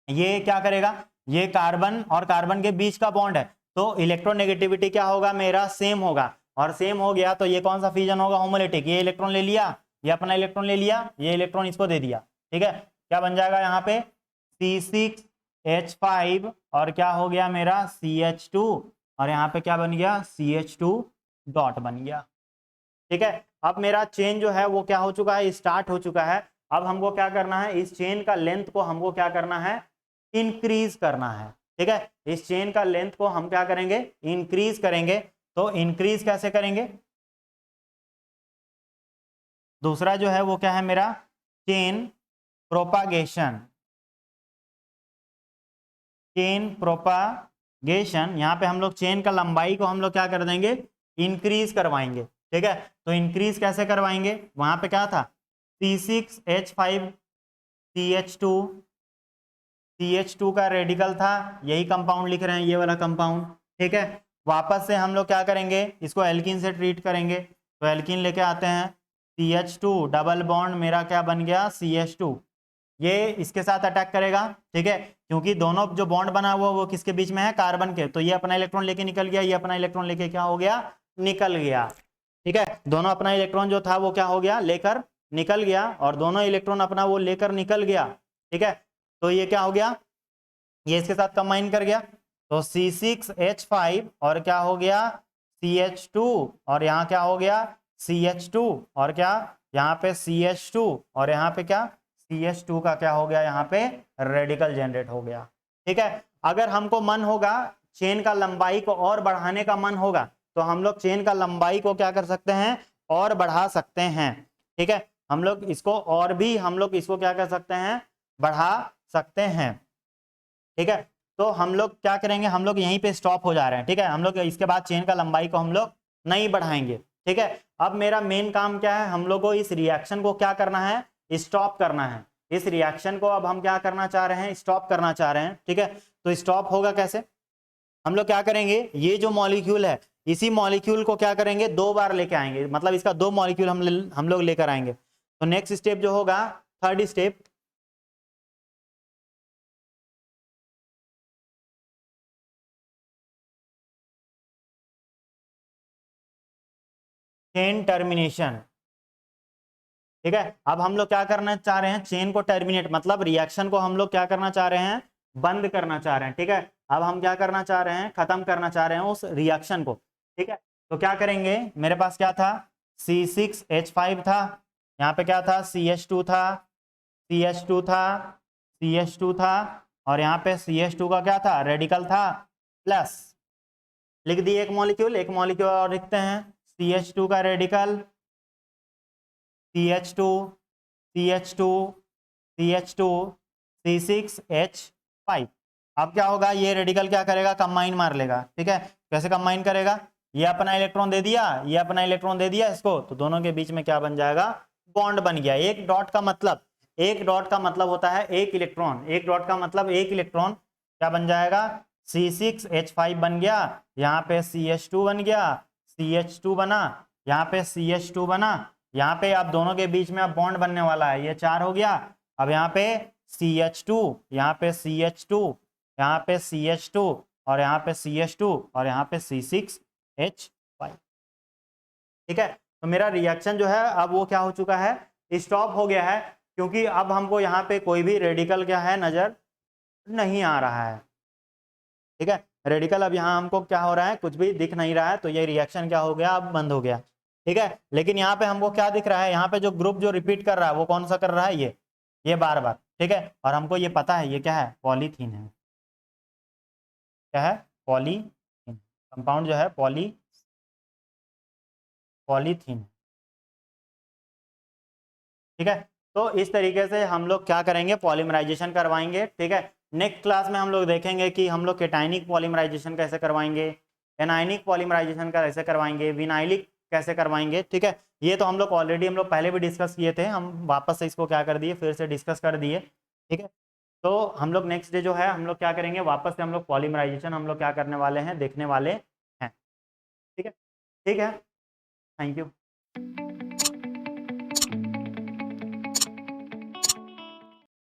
ये क्या करेगा, ये कार्बन और कार्बन के बीच का बॉन्ड है, तो इलेक्ट्रोनेगेटिविटी क्या होगा, मेरा सेम होगा, और सेम हो गया तो ये कौन सा फ्यूजन होगा, होमोलिटिक। ये इलेक्ट्रॉन ले लिया, ये अपना इलेक्ट्रॉन ले लिया, ये इलेक्ट्रॉन इसको दे दिया। ठीक है, क्या बन जाएगा यहाँ पे C6H5 और क्या हो गया मेरा CH2 और यहाँ पे क्या बन गया, CH2 डॉट बन गया। ठीक है, अब मेरा चेन जो है वो क्या हो चुका है, स्टार्ट हो चुका है। अब हमको क्या करना है, इस चेन का लेंथ को हमको क्या करना है, इंक्रीज करना है। ठीक है, इस चेन का लेंथ को हम क्या करेंगे, इंक्रीज करेंगे। तो इंक्रीज कैसे करेंगे, दूसरा जो है वो क्या है मेरा, चेन प्रोपागेशन। चेन प्रोपागेशन, यहाँ पे हम लोग चेन का लंबाई को हम लोग क्या कर देंगे, इंक्रीज करवाएंगे। ठीक है, तो इंक्रीज कैसे करवाएंगे, वहां पे क्या था, C6H5 CH2 का रेडिकल था, यही कंपाउंड लिख रहे हैं, ये वाला कंपाउंड। ठीक है, वापस से हम लोग क्या करेंगे, इसको एल्कीन से ट्रीट करेंगे, तो एल्कीन लेके आते हैं, CH2 डबल बॉन्ड मेरा क्या बन गया, CH2, ये इसके साथ अटैक करेगा। ठीक है, क्योंकि दोनों जो बॉन्ड बना हुआ वो किसके बीच में है, कार्बन के, तो ये अपना इलेक्ट्रॉन लेके निकल गया, ये अपना इलेक्ट्रॉन लेके क्या हो गया, निकल गया। ठीक है, दोनों अपना इलेक्ट्रॉन जो था वो क्या हो गया, लेकर निकल गया, और दोनों इलेक्ट्रॉन अपना वो लेकर निकल गया। ठीक है, तो ये क्या हो गया, ये इसके साथ कंबाइन कर गया, तो C6H5 और क्या हो गया, CH2 और यहाँ क्या हो गया, CH2 और क्या, यहाँ पे CH2 और यहाँ पे क्या, CH2 का क्या हो गया, यहाँ पे रेडिकल जनरेट हो गया। ठीक है, अगर हमको मन होगा चेन का लंबाई को और बढ़ाने का मन होगा, तो हम लोग चेन का लंबाई को क्या कर सकते हैं, और बढ़ा सकते हैं। ठीक है, हम लोग इसको और भी हम लोग इसको क्या कर सकते हैं, बढ़ा सकते हैं। ठीक है, तो हम लोग क्या करेंगे, हम लोग यहीं पे स्टॉप हो जा रहे हैं। ठीक है, हम लोग इसके बाद चेन का लंबाई को हम लोग नहीं बढ़ाएंगे। ठीक है, अब मेरा मेन काम क्या है, हम लोग को इस रिएक्शन को क्या करना है, स्टॉप करना है। इस रिएक्शन को अब हम क्या करना चाह रहे हैं, स्टॉप करना चाह रहे हैं। ठीक है, तो स्टॉप होगा कैसे, हम लोग क्या करेंगे, ये जो मॉलिक्यूल है इसी मॉलिक्यूल को क्या करेंगे, 2 बार लेके आएंगे, मतलब इसका 2 मॉलिक्यूल हम लोग लेकर आएंगे। तो नेक्स्ट स्टेप जो होगा, थर्ड स्टेप, चेन टर्मिनेशन। ठीक है, अब हम लोग क्या करना चाह रहे हैं, चेन को टर्मिनेट, मतलब रिएक्शन को हम लोग क्या करना चाह रहे हैं, बंद करना चाह रहे हैं। ठीक है, अब हम क्या करना चाह रहे हैं, खत्म करना चाह रहे हैं उस रिएक्शन को। ठीक है, तो क्या करेंगे, मेरे पास क्या था, C6H5 था, यहाँ पे क्या था, CH2 था, CH2 था, CH2 था, और यहाँ पे CH2 का क्या था, रेडिकल था, प्लस लिख दिए एक मॉलिक्यूल, एक मॉलिक्यूल और लिखते हैं, CH2 का radical, CH2 CH2 CH2 C6H5। अब क्या होगा, ये रेडिकल क्या करेगा, कंबाइन मार लेगा। ठीक है, कैसे कंबाइन करेगा, ये अपना इलेक्ट्रॉन दे दिया, ये अपना इलेक्ट्रॉन दे दिया इसको, तो दोनों के बीच में क्या बन जाएगा, बॉन्ड बन गया। एक डॉट का मतलब, एक डॉट का मतलब होता है एक इलेक्ट्रॉन, एक डॉट का मतलब एक इलेक्ट्रॉन, क्या बन जाएगा, C6H5 बन गया, यहाँ पे CH2 बन गया, CH2 बना, यहाँ पे CH2 बना, यहाँ पे अब दोनों के बीच में अब बॉन्ड बनने वाला है, ये 4 हो गया। अब यहाँ पे CH2, यहाँ पे CH2, यहाँ पे CH2, और यहाँ पे CH2, और यहाँ पे C6H5। ठीक है, तो मेरा रिएक्शन जो है अब वो क्या हो चुका है, स्टॉप हो गया है, क्योंकि अब हमको यहाँ पे कोई भी रेडिकल क्या है नजर नहीं आ रहा है। ठीक है, रेडिकल अब यहाँ हमको क्या हो रहा है, कुछ भी दिख नहीं रहा है, तो ये रिएक्शन क्या हो गया, अब बंद हो गया। ठीक है, लेकिन यहाँ पे हमको क्या दिख रहा है, यहाँ पे जो ग्रुप जो रिपीट कर रहा है वो कौन सा कर रहा है, ये बार बार। ठीक है, और हमको ये पता है ये क्या है, पॉलीथीन है। क्या है, पॉलीथीन, कंपाउंड जो है पॉलीथीन। ठीक है, तो इस तरीके से हम लोग क्या करेंगे, पॉलीमराइजेशन करवाएंगे। ठीक है, नेक्स्ट क्लास में हम लोग देखेंगे कि हम लोग केटाइनिक पॉलीमराइजेशन कैसे करवाएंगे, एनाइनिक पॉलीमराइजेशन कैसे करवाएंगे, विनाइलिक कैसे करवाएंगे। ठीक है, ये तो हम लोग ऑलरेडी हम लोग पहले भी डिस्कस किए थे, हम वापस से इसको क्या कर दिए, फिर से डिस्कस कर दिए। ठीक है, तो हम लोग नेक्स्ट डे जो है हम लोग क्या करेंगे, वापस से हम लोग पॉलीमराइजेशन हम लोग क्या करने वाले हैं, देखने वाले हैं। ठीक है, ठीक है, थैंक यू।